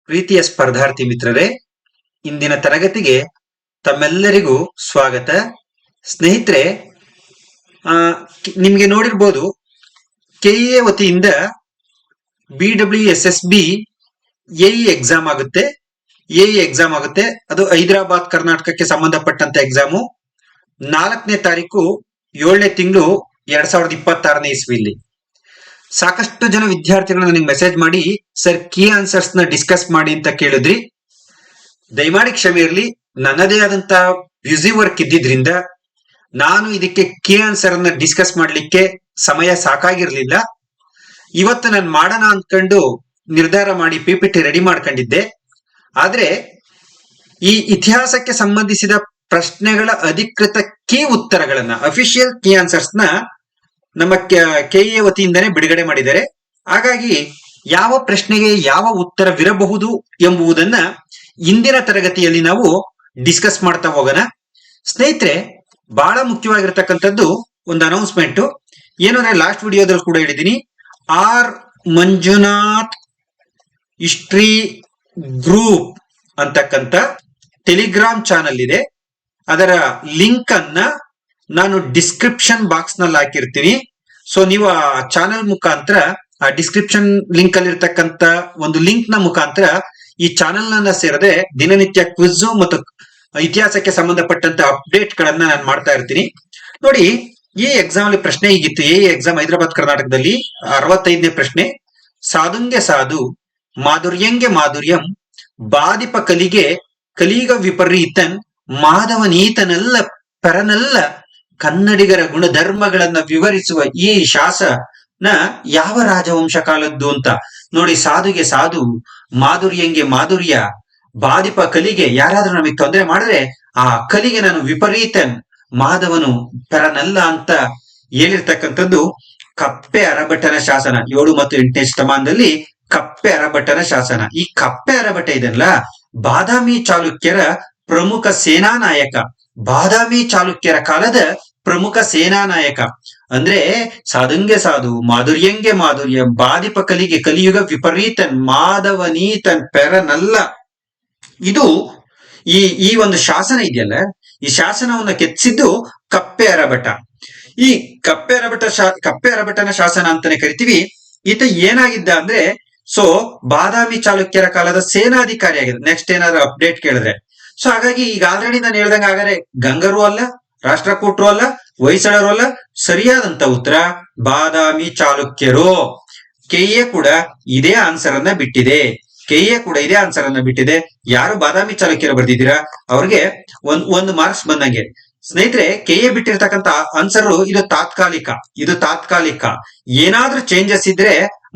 ಪ್ರೀತಿಯ ಸ್ಪರ್ಧಾರ್ಥಿ ಮಿತ್ರರೇ, ಇಂದಿನ ತರಗತಿಗೆ ತಮ್ಮೆಲ್ಲರಿಗೂ ಸ್ವಾಗತ. ಸ್ನೇಹಿತರೆ, ನಿಮ್ಗೆ ನೋಡಿರ್ಬೋದು, ಕೆಇಎ ವತಿಯಿಂದ BWSSB ಎಇ ಎಕ್ಸಾಮ್ ಆಗುತ್ತೆ. ಅದು ಹೈದರಾಬಾದ್ ಕರ್ನಾಟಕಕ್ಕೆ ಸಂಬಂಧಪಟ್ಟಂತ ಎಕ್ಸಾಮು. 4ನೇ ತಾರೀಕು 7ನೇ ತಿಂಗಳು 2026ನೇ ಇಸ್ವಿಲಿ. ಸಾಕಷ್ಟು ಜನ ವಿದ್ಯಾರ್ಥಿಗಳು ನನಗೆ ಮೆಸೇಜ್ ಮಾಡಿ, ಸರ್ ಕೀ ಆನ್ಸರ್ಸ್ ನ ಡಿಸ್ಕಸ್ ಮಾಡಿ ಅಂತ ಕೇಳಿದ್ರಿ. ದಯಮಾಡಿ ಕ್ಷಮೆ ಇರಲಿ, ನನ್ನದೇ ಆದಂತಹ ಬ್ಯುಸಿ ವರ್ಕ್ ಇದ್ದಿದ್ರಿಂದ ನಾನು ಇದಕ್ಕೆ ಕೀ ಆನ್ಸರ್ ಅನ್ನ ಡಿಸ್ಕಸ್ ಮಾಡ್ಲಿಕ್ಕೆ ಸಮಯ ಸಾಕಾಗಿರ್ಲಿಲ್ಲ. ಇವತ್ತು ನಾನು ಮಾಡೋಣ ಅಂದ್ಕೊಂಡು ನಿರ್ಧಾರ ಮಾಡಿ PPT ರೆಡಿ ಮಾಡ್ಕೊಂಡಿದ್ದೆ. ಆದ್ರೆ ಈ ಇತಿಹಾಸಕ್ಕೆ ಸಂಬಂಧಿಸಿದ ಪ್ರಶ್ನೆಗಳ ಅಧಿಕೃತ ಕೀ ಉತ್ತರಗಳನ್ನ, ಅಫಿಷಿಯಲ್ ಕೀ ಆನ್ಸರ್ಸ್ ನ ನಮ್ಮ ಕೆಇಎ ವತಿಯಿಂದನೇ ಬಿಡುಗಡೆ ಮಾಡಿದ್ದಾರೆ. ಹಾಗಾಗಿ ಯಾವ ಪ್ರಶ್ನೆಗೆ ಯಾವ ಉತ್ತರವಿರಬಹುದು ಎಂಬುದನ್ನ ಇಂದಿನ ತರಗತಿಯಲ್ಲಿ ನಾವು ಡಿಸ್ಕಸ್ ಮಾಡ್ತಾ ಹೋಗೋಣ. ಸ್ನೇಹಿತರೆ, ಬಹಳ ಮುಖ್ಯವಾಗಿರ್ತಕ್ಕಂಥದ್ದು ಒಂದು ಅನೌನ್ಸ್ಮೆಂಟ್. ಏನು ಅಂದ್ರೆ, ಲಾಸ್ಟ್ ವಿಡಿಯೋದಲ್ಲಿ ಕೂಡ ಹೇಳಿದ್ದೀನಿ, ಆರ್ ಮಂಜುನಾಥ್ ಹಿಸ್ಟ್ರಿ ಗ್ರೂಪ್ ಅಂತಕ್ಕಂಥ ಟೆಲಿಗ್ರಾಮ್ ಚಾನಲ್ ಇದೆ. ಅದರ ಲಿಂಕ್ ಅನ್ನ ನಾನು ಡಿಸ್ಕ್ರಿಪ್ಷನ್ ಬಾಕ್ಸ್ ನಲ್ಲಿ ಹಾಕಿರ್ತೀನಿ. ಸೊ ನೀವು ಆ ಚಾನೆಲ್ ಮುಖಾಂತರ, ಆ ಡಿಸ್ಕ್ರಿಪ್ಷನ್ ಲಿಂಕ್ ಅಲ್ಲಿ ಇರ್ತಕ್ಕಂಥ ಒಂದು ಲಿಂಕ್ ನ ಮುಖಾಂತರ ಈ ಚಾನೆಲ್ ನನ್ನ ಸೇರದೆ ದಿನನಿತ್ಯ ಕ್ವಿಜ್ ಮತ್ತು ಇತಿಹಾಸಕ್ಕೆ ಸಂಬಂಧಪಟ್ಟಂತ ಅಪ್ಡೇಟ್ ಗಳನ್ನ ನಾನು ಮಾಡ್ತಾ ಇರ್ತೀನಿ. ನೋಡಿ, ಈ ಎಕ್ಸಾಮ್ ಅಲ್ಲಿ ಪ್ರಶ್ನೆ ಹೀಗಿತ್ತು. ಈ ಎಕ್ಸಾಮ್ ಹೈದರಾಬಾದ್ ಕರ್ನಾಟಕದಲ್ಲಿ 65ನೇ ಪ್ರಶ್ನೆ. ಸಾಧುಂಗೆ ಸಾಧು, ಮಾಧುರ್ಯಂಗೆ ಮಾಧುರ್ಯಂ, ಬಾದಿಪ ಕಲಿಗೆ ಕಲಿಗ ವಿಪರೀತನ್, ಮಾಧವನೀತನಲ್ಲ ಪರನಲ್ಲ, ಕನ್ನಡಿಗರ ಗುಣಧರ್ಮಗಳನ್ನ ವಿವರಿಸುವ ಈ ಶಾಸನ ಯಾವ ರಾಜವಂಶ ಕಾಲದ್ದು ಅಂತ ನೋಡಿ. ಸಾಧುಗೆ ಸಾಧು, ಮಾಧುರ್ಯಂಗೆ ಮಾಧುರ್ಯ, ಬಾದಿಪ ಕಲಿಗೆ, ಯಾರಾದ್ರೂ ನಮಗೆ ತೊಂದರೆ ಮಾಡಿದ್ರೆ ಆ ಕಲಿಗೆ ನಾನು ವಿಪರೀತನ್, ಮಾಧವನು ಪರನಲ್ಲ ಅಂತ ಹೇಳಿರ್ತಕ್ಕಂಥದ್ದು ಕಪ್ಪೆ ಅರಭಟನ ಶಾಸನ. 7 ಮತ್ತು 8ನೇ ಶತಮಾನದಲ್ಲಿ ಕಪ್ಪೆ ಅರಭಟನ ಶಾಸನ. ಈ ಕಪ್ಪೆ ಅರಭಟ ಇದೆಯಲ್ಲ, ಬಾದಾಮಿ ಚಾಲುಕ್ಯರ ಪ್ರಮುಖ ಸೇನಾ ನಾಯಕ, ಬಾದಾಮಿ ಚಾಲುಕ್ಯರ ಕಾಲದ ಪ್ರಮುಖ ಸೇನಾ ನಾಯಕ. ಅಂದ್ರೆ ಸಾಧುಂಗೆ ಸಾಧು, ಮಾಧುರ್ಯಂಗೆ ಮಾಧುರ್ಯ, ಬಾದಿಪ ಕಲಿಗೆ ಕಲಿಯುಗ ವಿಪರೀತನ್, ಮಾಧವನೀತನ್ ಪೆರನಲ್ಲ. ಇದು ಈ ಒಂದು ಶಾಸನ ಇದೆಯಲ್ಲ, ಈ ಶಾಸನವನ್ನ ಕೆತ್ತಿಸಿದ್ದು ಕಪ್ಪೆ ಅರಭಟ. ಈ ಕಪ್ಪೆ ಅರಭಟನ ಶಾಸನ ಅಂತಾನೆ ಕರಿತೀವಿ. ಈತ ಏನಾಗಿದ್ದ ಅಂದ್ರೆ, ಸೊ ಬಾದಾಮಿ ಚಾಲುಕ್ಯರ ಕಾಲದ ಸೇನಾಧಿಕಾರಿ ಆಗಿದೆ. ನೆಕ್ಸ್ಟ್ ಏನಾದ್ರು ಅಪ್ಡೇಟ್ ಕೇಳಿದ್ರೆ, ಸೊ ಹಾಗಾಗಿ ಈಗ ಆಲ್ರೆಡಿ ನಾನು ಹೇಳ್ದಂಗೆ, ಹಾಗಾದ್ರೆ ಗಂಗರು ಅಲ್ಲ, ರಾಷ್ಟ್ರಕೂಟರು ಅಲ್ಲ, ಹೊಯ್ಸಳರು ಅಲ್ಲ. ಸರಿಯಾದಂತ ಉತ್ತರ ಬಾದಾಮಿ ಚಾಲುಕ್ಯರು. ಕೆಇಎ ಕೂಡ ಇದೇ ಆನ್ಸರ್ ಅನ್ನ ಬಿಟ್ಟಿದೆ. ಯಾರು ಬಾದಾಮಿ ಚಾಲುಕ್ಯರು ಬರ್ದಿದ್ದೀರಾ ಅವ್ರಿಗೆ ಒಂದು ಮಾರ್ಕ್ಸ್ ಬಂದಂಗೆ. ಸ್ನೇಹಿತರೆ, ಕೆಇಎ ಬಿಟ್ಟಿರ್ತಕ್ಕಂಥ ಆನ್ಸರ್ ಇದು ತಾತ್ಕಾಲಿಕ. ಏನಾದ್ರೂ ಚೇಂಜಸ್ ಇದ್ರೆ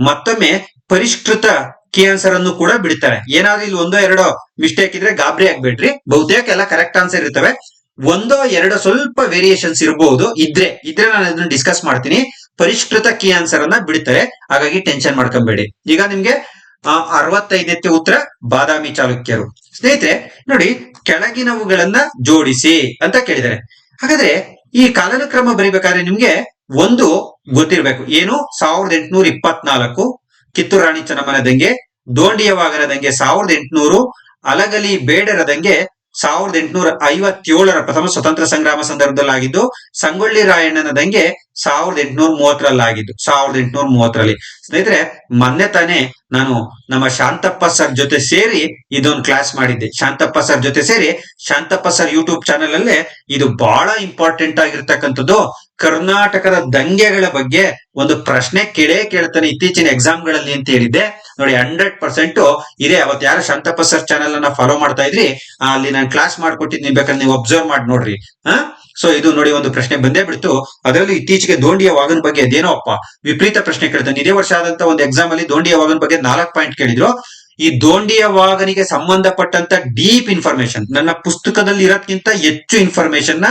ಮತ್ತೊಮ್ಮೆ ಪರಿಷ್ಕೃತ ಕೀ ಆನ್ಸರ್ ಅನ್ನು ಕೂಡ ಬಿಡ್ತಾರೆ. ಏನಾದ್ರೂ ಇಲ್ಲಿ 1-2 ಮಿಸ್ಟೇಕ್ ಇದ್ರೆ ಗಾಬರಿ ಆಗ್ಬೇಡ್ರಿ, ಬಹುತೇಕ ಎಲ್ಲ ಕರೆಕ್ಟ್ ಆನ್ಸರ್ ಇರ್ತವೆ. 1-2 ಸ್ವಲ್ಪ ವೇರಿಯೇಷನ್ಸ್ ಇರಬಹುದು. ಇದ್ರೆ ನಾನು ಅದನ್ನ ಡಿಸ್ಕಸ್ ಮಾಡ್ತೀನಿ. ಪರಿಷ್ಕೃತ ಕೀ ಆನ್ಸರ್ ಅನ್ನ ಬಿಡ್ತಾರೆ, ಹಾಗಾಗಿ ಟೆನ್ಷನ್ ಮಾಡ್ಕೊಂಬೇಡಿ. ಈಗ ನಿಮ್ಗೆ 65ನೇ ಉತ್ತರ ಬಾದಾಮಿ ಚಾಲುಕ್ಯರು. ಸ್ನೇಹಿತರೆ ನೋಡಿ, ಕೆಳಗಿನವುಗಳನ್ನ ಜೋಡಿಸಿ ಅಂತ ಕೇಳಿದ್ದಾರೆ. ಹಾಗಾದ್ರೆ ಈ ಕಾಲಾನುಕ್ರಮ ಬರಿಬೇಕಾದ್ರೆ ನಿಮ್ಗೆ ಒಂದು ಗೊತ್ತಿರ್ಬೇಕು. ಏನು? 1824 ಕಿತ್ತೂರು ರಾಣಿ ಚೆನ್ನಮ್ಮನ ದಂಗೆ, ದೋಂಡಿಯ ವಾಗನ ದಂಗೆ 1800, ಅಲಗಲಿ ಬೇಡರ ದಂಗೆ 1857ರ ಪ್ರಥಮ ಸ್ವತಂತ್ರ ಸಂಗ್ರಾಮ ಸಂದರ್ಭದಲ್ಲಿ ಆಗಿದ್ದು, ಸಂಗೊಳ್ಳಿ ರಾಯಣ್ಣನ ದಂಗೆ 1830ರಲ್ಲಿ ಆಗಿದ್ದು. 1830ರಲ್ಲಿ. ಸ್ನೇಹಿತರೆ, ಮೊನ್ನೆ ತಾನೇ ನಾನು ನಮ್ಮ ಶಾಂತಪ್ಪ ಸರ್ ಜೊತೆ ಸೇರಿ ಇದೊಂದು ಕ್ಲಾಸ್ ಮಾಡಿದ್ದೆ. ಶಾಂತಪ್ಪ ಸರ್ ಯೂಟ್ಯೂಬ್ ಚಾನೆಲ್ ಅಲ್ಲೇ ಇದು ಬಹಳ ಇಂಪಾರ್ಟೆಂಟ್ ಆಗಿರ್ತಕ್ಕಂಥದ್ದು. ಕರ್ನಾಟಕದ ದಂಗೆಗಳ ಬಗ್ಗೆ ಒಂದು ಪ್ರಶ್ನೆ ಕೇಳ್ತಾನೆ ಇತ್ತೀಚಿನ ಎಕ್ಸಾಮ್ ಗಳಲ್ಲಿ ಅಂತ ಹೇಳಿದ್ದೆ. ನೋಡಿ, 100% ಇದೆ. ಅವತ್ತು ಯಾರು ಶಾಂತಪ್ಪ ಸರ್ ಚಾನೆಲ್ ಅನ್ನ ಫಾಲೋ ಮಾಡ್ತಾ ಇದ್ರಿ, ಅಲ್ಲಿ ನಾನು ಕ್ಲಾಸ್ ಮಾಡ್ಕೊಟ್ಟಿದ್ದೀನಿ, ಬೇಕಾದ್ರೆ ನೀವು ಅಬ್ಸರ್ವ್ ಮಾಡಿ ನೋಡ್ರಿ. ಸೊ ಇದು ನೋಡಿ, ಒಂದು ಪ್ರಶ್ನೆ ಬಂದೇ ಬಿಡ್ತು. ಅದರಲ್ಲೂ ಇತ್ತೀಚೆಗೆ ದೋಂಡಿಯ ವಾಗನ್ ಬಗ್ಗೆ ಅದೇನೋ ವಿಪರೀತ ಪ್ರಶ್ನೆ ಕೇಳ್ತಾನೆ. ಇದೇ ವರ್ಷ ಆದಂತ ಒಂದು ಎಕ್ಸಾಮ್ ಅಲ್ಲಿ ದೋಂಡಿಯ ವಾಗನ್ ಬಗ್ಗೆ 4 ಪಾಯಿಂಟ್ ಕೇಳಿದ್ರು. ಈ ದೋಂಡಿಯ ವಾಗನಿಗೆ ಸಂಬಂಧಪಟ್ಟಂತ ಡೀಪ್ ಇನ್ಫಾರ್ಮೇಶನ್, ನನ್ನ ಪುಸ್ತಕದಲ್ಲಿ ಇರೋದ್ಕಿಂತ ಹೆಚ್ಚು ಇನ್ಫಾರ್ಮೇಶನ್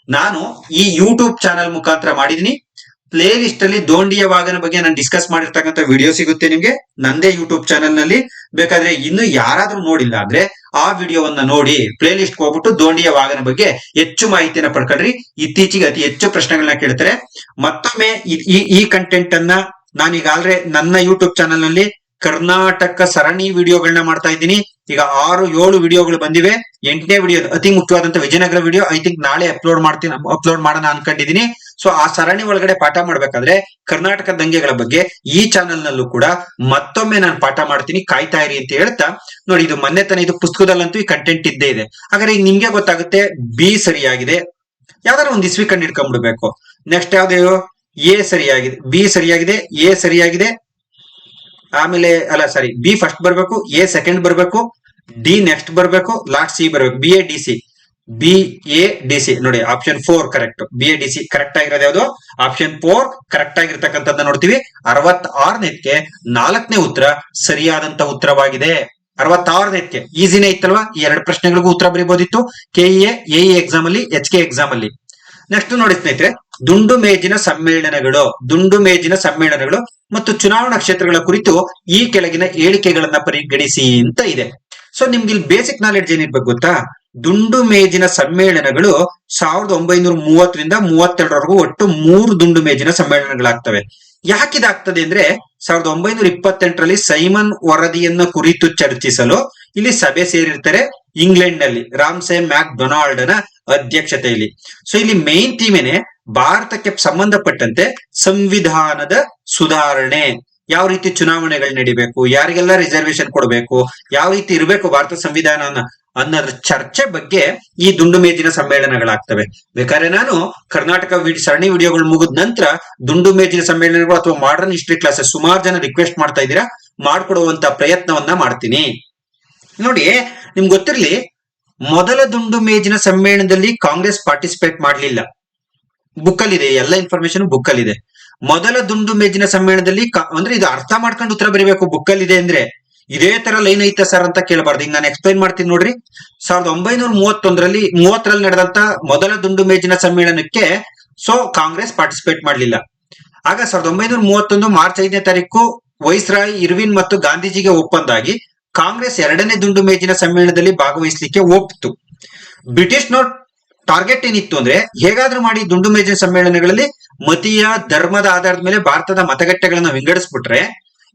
ನಾನು ಈ ಯೂಟ್ಯೂಬ್ ಚಾನೆಲ್ ಮುಖಾಂತರ ಮಾಡಿದೀನಿ. ಪ್ಲೇ ಲಿಸ್ಟ್ ಅಲ್ಲಿ ದೋಂಡಿಯ ವಾಗನ ಬಗ್ಗೆ ನಾನು ಡಿಸ್ಕಸ್ ಮಾಡಿರ್ತಕ್ಕಂಥ ವಿಡಿಯೋ ಸಿಗುತ್ತೆ ನಿಮ್ಗೆ ನಂದೇ ಯೂಟ್ಯೂಬ್ ಚಾನೆಲ್ ನಲ್ಲಿ. ಬೇಕಾದ್ರೆ ಇನ್ನು ಯಾರಾದ್ರೂ ನೋಡಿಲ್ಲ ಅಂದ್ರೆ ಆ ವಿಡಿಯೋವನ್ನ ನೋಡಿ ಪ್ಲೇ ಲಿಸ್ಟ್ ಹೋಗ್ಬಿಟ್ಟು ದೋಂಡಿಯ ವಾಗನ ಬಗ್ಗೆ ಹೆಚ್ಚು ಮಾಹಿತಿಯನ್ನ ಪಡ್ಕೊಳ್ರಿ. ಇತ್ತೀಚೆಗೆ ಅತಿ ಹೆಚ್ಚು ಪ್ರಶ್ನೆಗಳನ್ನ ಕೇಳ್ತಾರೆ. ಮತ್ತೊಮ್ಮೆ ಈ ಕಂಟೆಂಟ್ ಅನ್ನ ನಾನೀಗಾಗಲೇ ನನ್ನ ಯೂಟ್ಯೂಬ್ ಚಾನೆಲ್ ನಲ್ಲಿ ಕರ್ನಾಟಕ ಸರಣಿ ವಿಡಿಯೋಗಳನ್ನ ಮಾಡ್ತಾ ಇದ್ದೀನಿ. ಈಗ 6-7 ವಿಡಿಯೋಗಳು ಬಂದಿವೆ. 8ನೇ ವಿಡಿಯೋ ಅತಿ ಮುಖ್ಯವಾದಂತ ವಿಜಯನಗರ ವಿಡಿಯೋ ಐ ಥಿಂಕ್ ನಾಳೆ ಅಪ್ಲೋಡ್ ಮಾಡೋಣ ಅನ್ಕೊಂಡಿದೀನಿ. ಸೊ ಆ ಸರಣಿ ಒಳಗಡೆ ಪಾಠ ಮಾಡ್ಬೇಕಾದ್ರೆ ಕರ್ನಾಟಕ ದಂಗೆಗಳ ಬಗ್ಗೆ ಈ ಚಾನೆಲ್ ನಲ್ಲೂ ಕೂಡ ಮತ್ತೊಮ್ಮೆ ನಾನು ಪಾಠ ಮಾಡ್ತೀನಿ, ಕಾಯ್ತಾ ಇರಿ ಅಂತ ಹೇಳ್ತಾ, ನೋಡಿ ಇದು ಮೊನ್ನೆ ತಾನೇ ಇದು ಪುಸ್ತಕದಲ್ಲಂತೂ ಈ ಕಂಟೆಂಟ್ ಇದ್ದೇ ಇದೆ. ಹಾಗಾದ್ರೆ ಈಗ ನಿಮ್ಗೆ ಗೊತ್ತಾಗುತ್ತೆ ಬಿ ಸರಿಯಾಗಿದೆ, ಯಾವ್ದಾರ ಒಂದು ಇಸ್ವಿ ಕಂಡು ಹಿಡ್ಕೊಂಡ್ಬಿಡ್ಬೇಕು. ನೆಕ್ಸ್ಟ್ ಯಾವ್ದು ಎ ಸರಿಯಾಗಿದೆ, ಬಿ ಸರಿಯಾಗಿದೆ, ಎ ಸರಿಯಾಗಿದೆ, ಆಮೇಲೆ ಅಲ್ಲ ಸಾರಿ ಬಿ ಫಸ್ಟ್ ಬರ್ಬೇಕು, ಎ ಸೆಕೆಂಡ್ ಬರ್ಬೇಕು, ಡಿ ನೆಕ್ಸ್ಟ್ ಬರ್ಬೇಕು, ಲಾಸ್ಟ್ ಸಿ ಬರ್ಬೇಕು. B A D C, B A D C ನೋಡಿ option 4 correct. B A D C correct ಆಗಿರೋದು ಯಾವುದು? ಆಪ್ಷನ್ 4 ಕರೆಕ್ಟ್ ಆಗಿರ್ತಕ್ಕಂಥದ್ದನ್ನ ನೋಡ್ತೀವಿ. 66ನೇದಕ್ಕೆ 4ನೇ ಉತ್ತರ ಸರಿಯಾದಂತ ಉತ್ತರವಾಗಿದೆ. 66ನೇದಕ್ಕೆ ಈಸಿನೇ ಇತ್ತಲ್ವಾ? ಈ 2 ಪ್ರಶ್ನೆಗಳಿಗೂ ಉತ್ತರ ಬರೀಬಹುದಿತ್ತು ಕೆಇಎ ಎಇ ಎಕ್ಸಾಮ್ ಅಲ್ಲಿ, ಎಚ್ ಕೆ ಎಕ್ಸಾಮ್ ಅಲ್ಲಿ. ನೆಕ್ಸ್ಟ್ ನೋಡಿ ಸ್ನೇಹಿತರೆ, ದುಂಡು ಮೇಜಿನ ಸಮ್ಮೇಳನಗಳು ಮತ್ತು ಚುನಾವಣಾ ಕ್ಷೇತ್ರಗಳ ಕುರಿತು ಈ ಕೆಳಗಿನ ಹೇಳಿಕೆಗಳನ್ನ ಪರಿಗಣಿಸಿ ಅಂತ ಇದೆ. ಸೊ ನಿಮ್ಗೆ ಇಲ್ಲಿ ಬೇಸಿಕ್ ನಾಲೆಡ್ಜ್ ಏನಿರ್ಬೇಕು ಗೊತ್ತಾ? ದುಂಡು ಮೇಜಿನ ಸಮ್ಮೇಳನಗಳು 1930ರಿಂದ 32ರವರೆಗೂ ಒಟ್ಟು 3 ದುಂಡು ಮೇಜಿನ ಸಮ್ಮೇಳನಗಳಾಗ್ತವೆ. ಯಾಕಿದಾಗ್ತದೆ ಅಂದ್ರೆ 1928ರಲ್ಲಿ ಸೈಮನ್ ವರದಿಯನ್ನ ಕುರಿತು ಚರ್ಚಿಸಲು ಇಲ್ಲಿ ಸಭೆ ಸೇರಿರ್ತಾರೆ ಇಂಗ್ಲೆಂಡ್ ನಲ್ಲಿ ರಾಮ್ಸೆ ಮ್ಯಾಕ್ ಡೊನಾಲ್ಡ್ ನ ಅಧ್ಯಕ್ಷತೆಯಲ್ಲಿ. ಸೊ ಇಲ್ಲಿ ಮೇನ್ ಥೀಮೇನೆ ಭಾರತಕ್ಕೆ ಸಂಬಂಧಪಟ್ಟಂತೆ ಸಂವಿಧಾನದ ಸುಧಾರಣೆ, ಯಾವ ರೀತಿ ಚುನಾವಣೆಗಳು ನಡಿಬೇಕು, ಯಾರಿಗೆಲ್ಲ ರಿಸರ್ವೇಶನ್ ಕೊಡಬೇಕು, ಯಾವ ರೀತಿ ಇರಬೇಕು ಭಾರತ ಸಂವಿಧಾನ ಅನ್ನೋದ್ರ ಚರ್ಚೆ ಬಗ್ಗೆ ಈ ದುಂಡು ಮೇಜಿನ ಸಮ್ಮೇಳನಗಳಾಗ್ತವೆ. ಬೇಕಾದ್ರೆ ನಾನು ಕರ್ನಾಟಕ ಸರಣಿ ವಿಡಿಯೋಗಳು ಮುಗಿದ ನಂತರ ದುಂಡು ಮೇಜಿನ ಸಮ್ಮೇಳನಗಳು ಅಥವಾ ಮಾಡರ್ನ್ ಹಿಸ್ಟ್ರಿ ಕ್ಲಾಸಸ್ ಸುಮಾರು ಜನ ರಿಕ್ವೆಸ್ಟ್ ಮಾಡ್ತಾ ಇದ್ದೀರಾ, ಮಾಡ್ಕೊಡುವಂತ ಪ್ರಯತ್ನವನ್ನ ಮಾಡ್ತೀನಿ. ನೋಡಿ ನಿಮ್ಗೆ ಗೊತ್ತಿರ್ಲಿ, ಮೊದಲ ದುಂಡು ಮೇಜಿನ ಸಮ್ಮೇಳನದಲ್ಲಿ ಕಾಂಗ್ರೆಸ್ ಪಾರ್ಟಿಸಿಪೇಟ್ ಮಾಡಲಿಲ್ಲ. ಬುಕ್ಕಲ್ಲಿದೆ, ಎಲ್ಲ ಇನ್ಫಾರ್ಮೇಶನ್ ಬುಕ್ಕಲ್ಲಿದೆ. ಮೊದಲ ದುಂಡು ಮೇಜಿನ ಸಮ್ಮೇಳನದಲ್ಲಿ ಅಂದ್ರೆ ಇದು ಅರ್ಥ ಮಾಡ್ಕೊಂಡು ಉತ್ತರ ಬರೀಬೇಕು. ಬುಕ್ಕಲ್ಲಿದೆ ಅಂದ್ರೆ ಇದೇ ತರ ಲೈನ್ ಐತೆ ಸರ್ ಅಂತ ಕೇಳಬಾರ್ದು. ಈಗ ನಾನು ಎಕ್ಸ್ಪ್ಲೈನ್ ಮಾಡ್ತೀನಿ ನೋಡ್ರಿ. 1930ರಲ್ಲಿ ನಡೆದಂತ ಮೊದಲ ದುಂಡು ಮೇಜಿನ ಸಮ್ಮೇಳನಕ್ಕೆ ಕಾಂಗ್ರೆಸ್ ಪಾರ್ಟಿಸಿಪೇಟ್ ಮಾಡಲಿಲ್ಲ. ಆಗ 1931 ಮಾರ್ಚ್ 5ನೇ ತಾರೀಕು ವೈಸ್ರಾಯ್ ಇರ್ವಿನ್ ಮತ್ತು ಗಾಂಧೀಜಿಗೆ ಒಪ್ಪಂದಾಗಿ ಕಾಂಗ್ರೆಸ್ 2ನೇ ದುಂಡು ಮೇಜಿನ ಸಮ್ಮೇಳನದಲ್ಲಿ ಭಾಗವಹಿಸಲಿಕ್ಕೆ ಒಪ್ಪಿತು. ಬ್ರಿಟಿಷ್ನವ್ರ ಟಾರ್ಗೆಟ್ ಏನಿತ್ತು ಅಂದ್ರೆ, ಹೇಗಾದ್ರೂ ಮಾಡಿ ದುಂಡು ಮೇಜಿನ ಸಮ್ಮೇಳನಗಳಲ್ಲಿ ಮತೀಯ ಧರ್ಮದ ಆಧಾರದ ಮೇಲೆ ಭಾರತದ ಮತಗಟ್ಟೆಗಳನ್ನ ವಿಂಗಡಿಸ್ಬಿಟ್ರೆ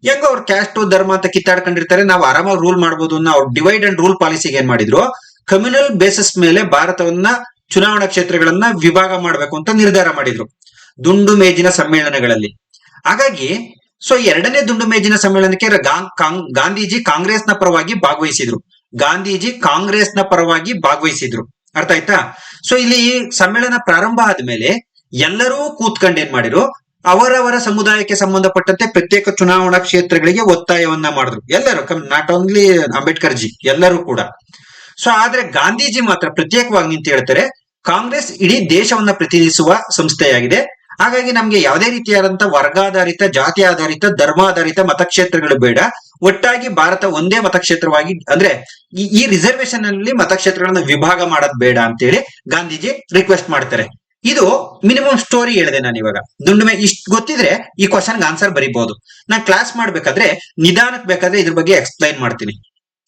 ಹೆಂಗ ಅವ್ರು ಕ್ಯಾಸ್ಟ್ ಧರ್ಮ ಅಂತ ಕಿತ್ತಾಡ್ಕೊಂಡಿರ್ತಾರೆ, ನಾವು ಆರಾಮಾಗಿ ರೂಲ್ ಮಾಡ್ಬೋದು ಅನ್ನೋ ಅವ್ರು ಡಿವೈಡ್ ಅಂಡ್ ರೂಲ್ ಪಾಲಿಸಿಗೆ ಏನ್ ಮಾಡಿದ್ರು, ಕಮ್ಯುನಲ್ ಬೇಸಿಸ್ ಮೇಲೆ ಭಾರತವನ್ನ ಚುನಾವಣಾ ಕ್ಷೇತ್ರಗಳನ್ನ ವಿಭಾಗ ಮಾಡ್ಬೇಕು ಅಂತ ನಿರ್ಧಾರ ಮಾಡಿದ್ರು ದುಂಡು ಮೇಜಿನ ಸಮ್ಮೇಳನಗಳಲ್ಲಿ. ಹಾಗಾಗಿ 2ನೇ ದುಂಡು ಮೇಜಿನ ಸಮ್ಮೇಳನಕ್ಕೆ ಗಾಂಧೀಜಿ ಕಾಂಗ್ರೆಸ್ನ ಪರವಾಗಿ ಭಾಗವಹಿಸಿದ್ರು. ಅರ್ಥ ಆಯ್ತಾ? ಸೊ ಇಲ್ಲಿ ಸಮ್ಮೇಳನ ಪ್ರಾರಂಭ ಆದ್ಮೇಲೆ ಎಲ್ಲರೂ ಕೂತ್ಕೊಂಡು ಏನ್ ಮಾಡಿದ್ರು, ಅವರವರ ಸಮುದಾಯಕ್ಕೆ ಸಂಬಂಧಪಟ್ಟಂತೆ ಪ್ರತ್ಯೇಕ ಚುನಾವಣಾ ಕ್ಷೇತ್ರಗಳಿಗೆ ಒತ್ತಾಯವನ್ನ ಮಾಡಿದ್ರು. ಎಲ್ಲರೂ, ನಾಟ್ ಓನ್ಲಿ ಅಂಬೇಡ್ಕರ್ ಜಿ, ಎಲ್ಲರೂ ಕೂಡ. ಸೊ ಆದ್ರೆ ಗಾಂಧೀಜಿ ಮಾತ್ರ ಪ್ರತ್ಯೇಕವಾಗಿ ನಿಂತು ಹೇಳ್ತಾರೆ, ಕಾಂಗ್ರೆಸ್ ಇಡೀ ದೇಶವನ್ನ ಪ್ರತಿನಿಧಿಸುವ ಸಂಸ್ಥೆಯಾಗಿದೆ. ಹಾಗಾಗಿ ನಮ್ಗೆ ಯಾವುದೇ ರೀತಿಯಾದಂತಹ ವರ್ಗಾಧಾರಿತ, ಜಾತಿ ಆಧಾರಿತ, ಧರ್ಮಾಧಾರಿತ ಮತಕ್ಷೇತ್ರಗಳು ಬೇಡ. ಒಟ್ಟಾಗಿ ಭಾರತ ಒಂದೇ ಮತಕ್ಷೇತ್ರವಾಗಿ, ಅಂದ್ರೆ ಈ ರಿಸರ್ವೇಶನ್ ಅಲ್ಲಿ ಮತಕ್ಷೇತ್ರಗಳನ್ನ ವಿಭಾಗ ಮಾಡೋದ್ ಬೇಡ ಅಂತೇಳಿ ಗಾಂಧೀಜಿ ರಿಕ್ವೆಸ್ಟ್ ಮಾಡ್ತಾರೆ. ಇದು ಮಿನಿಮಮ್ ಸ್ಟೋರಿ ಹೇಳಿದೆ ನಾನು ಇವಾಗ. ಇಷ್ಟು ಗೊತ್ತಿದ್ರೆ ಈ ಕ್ವಶನ್ಗೆ ಆನ್ಸರ್ ಬರೀಬಹುದು. ನಾನು ಕ್ಲಾಸ್ ಮಾಡ್ಬೇಕಾದ್ರೆ ನಿಧಾನಕ್ಕೆ ಬೇಕಾದ್ರೆ ಇದ್ರ ಬಗ್ಗೆ ಎಕ್ಸ್ಪ್ಲೈನ್ ಮಾಡ್ತೀನಿ.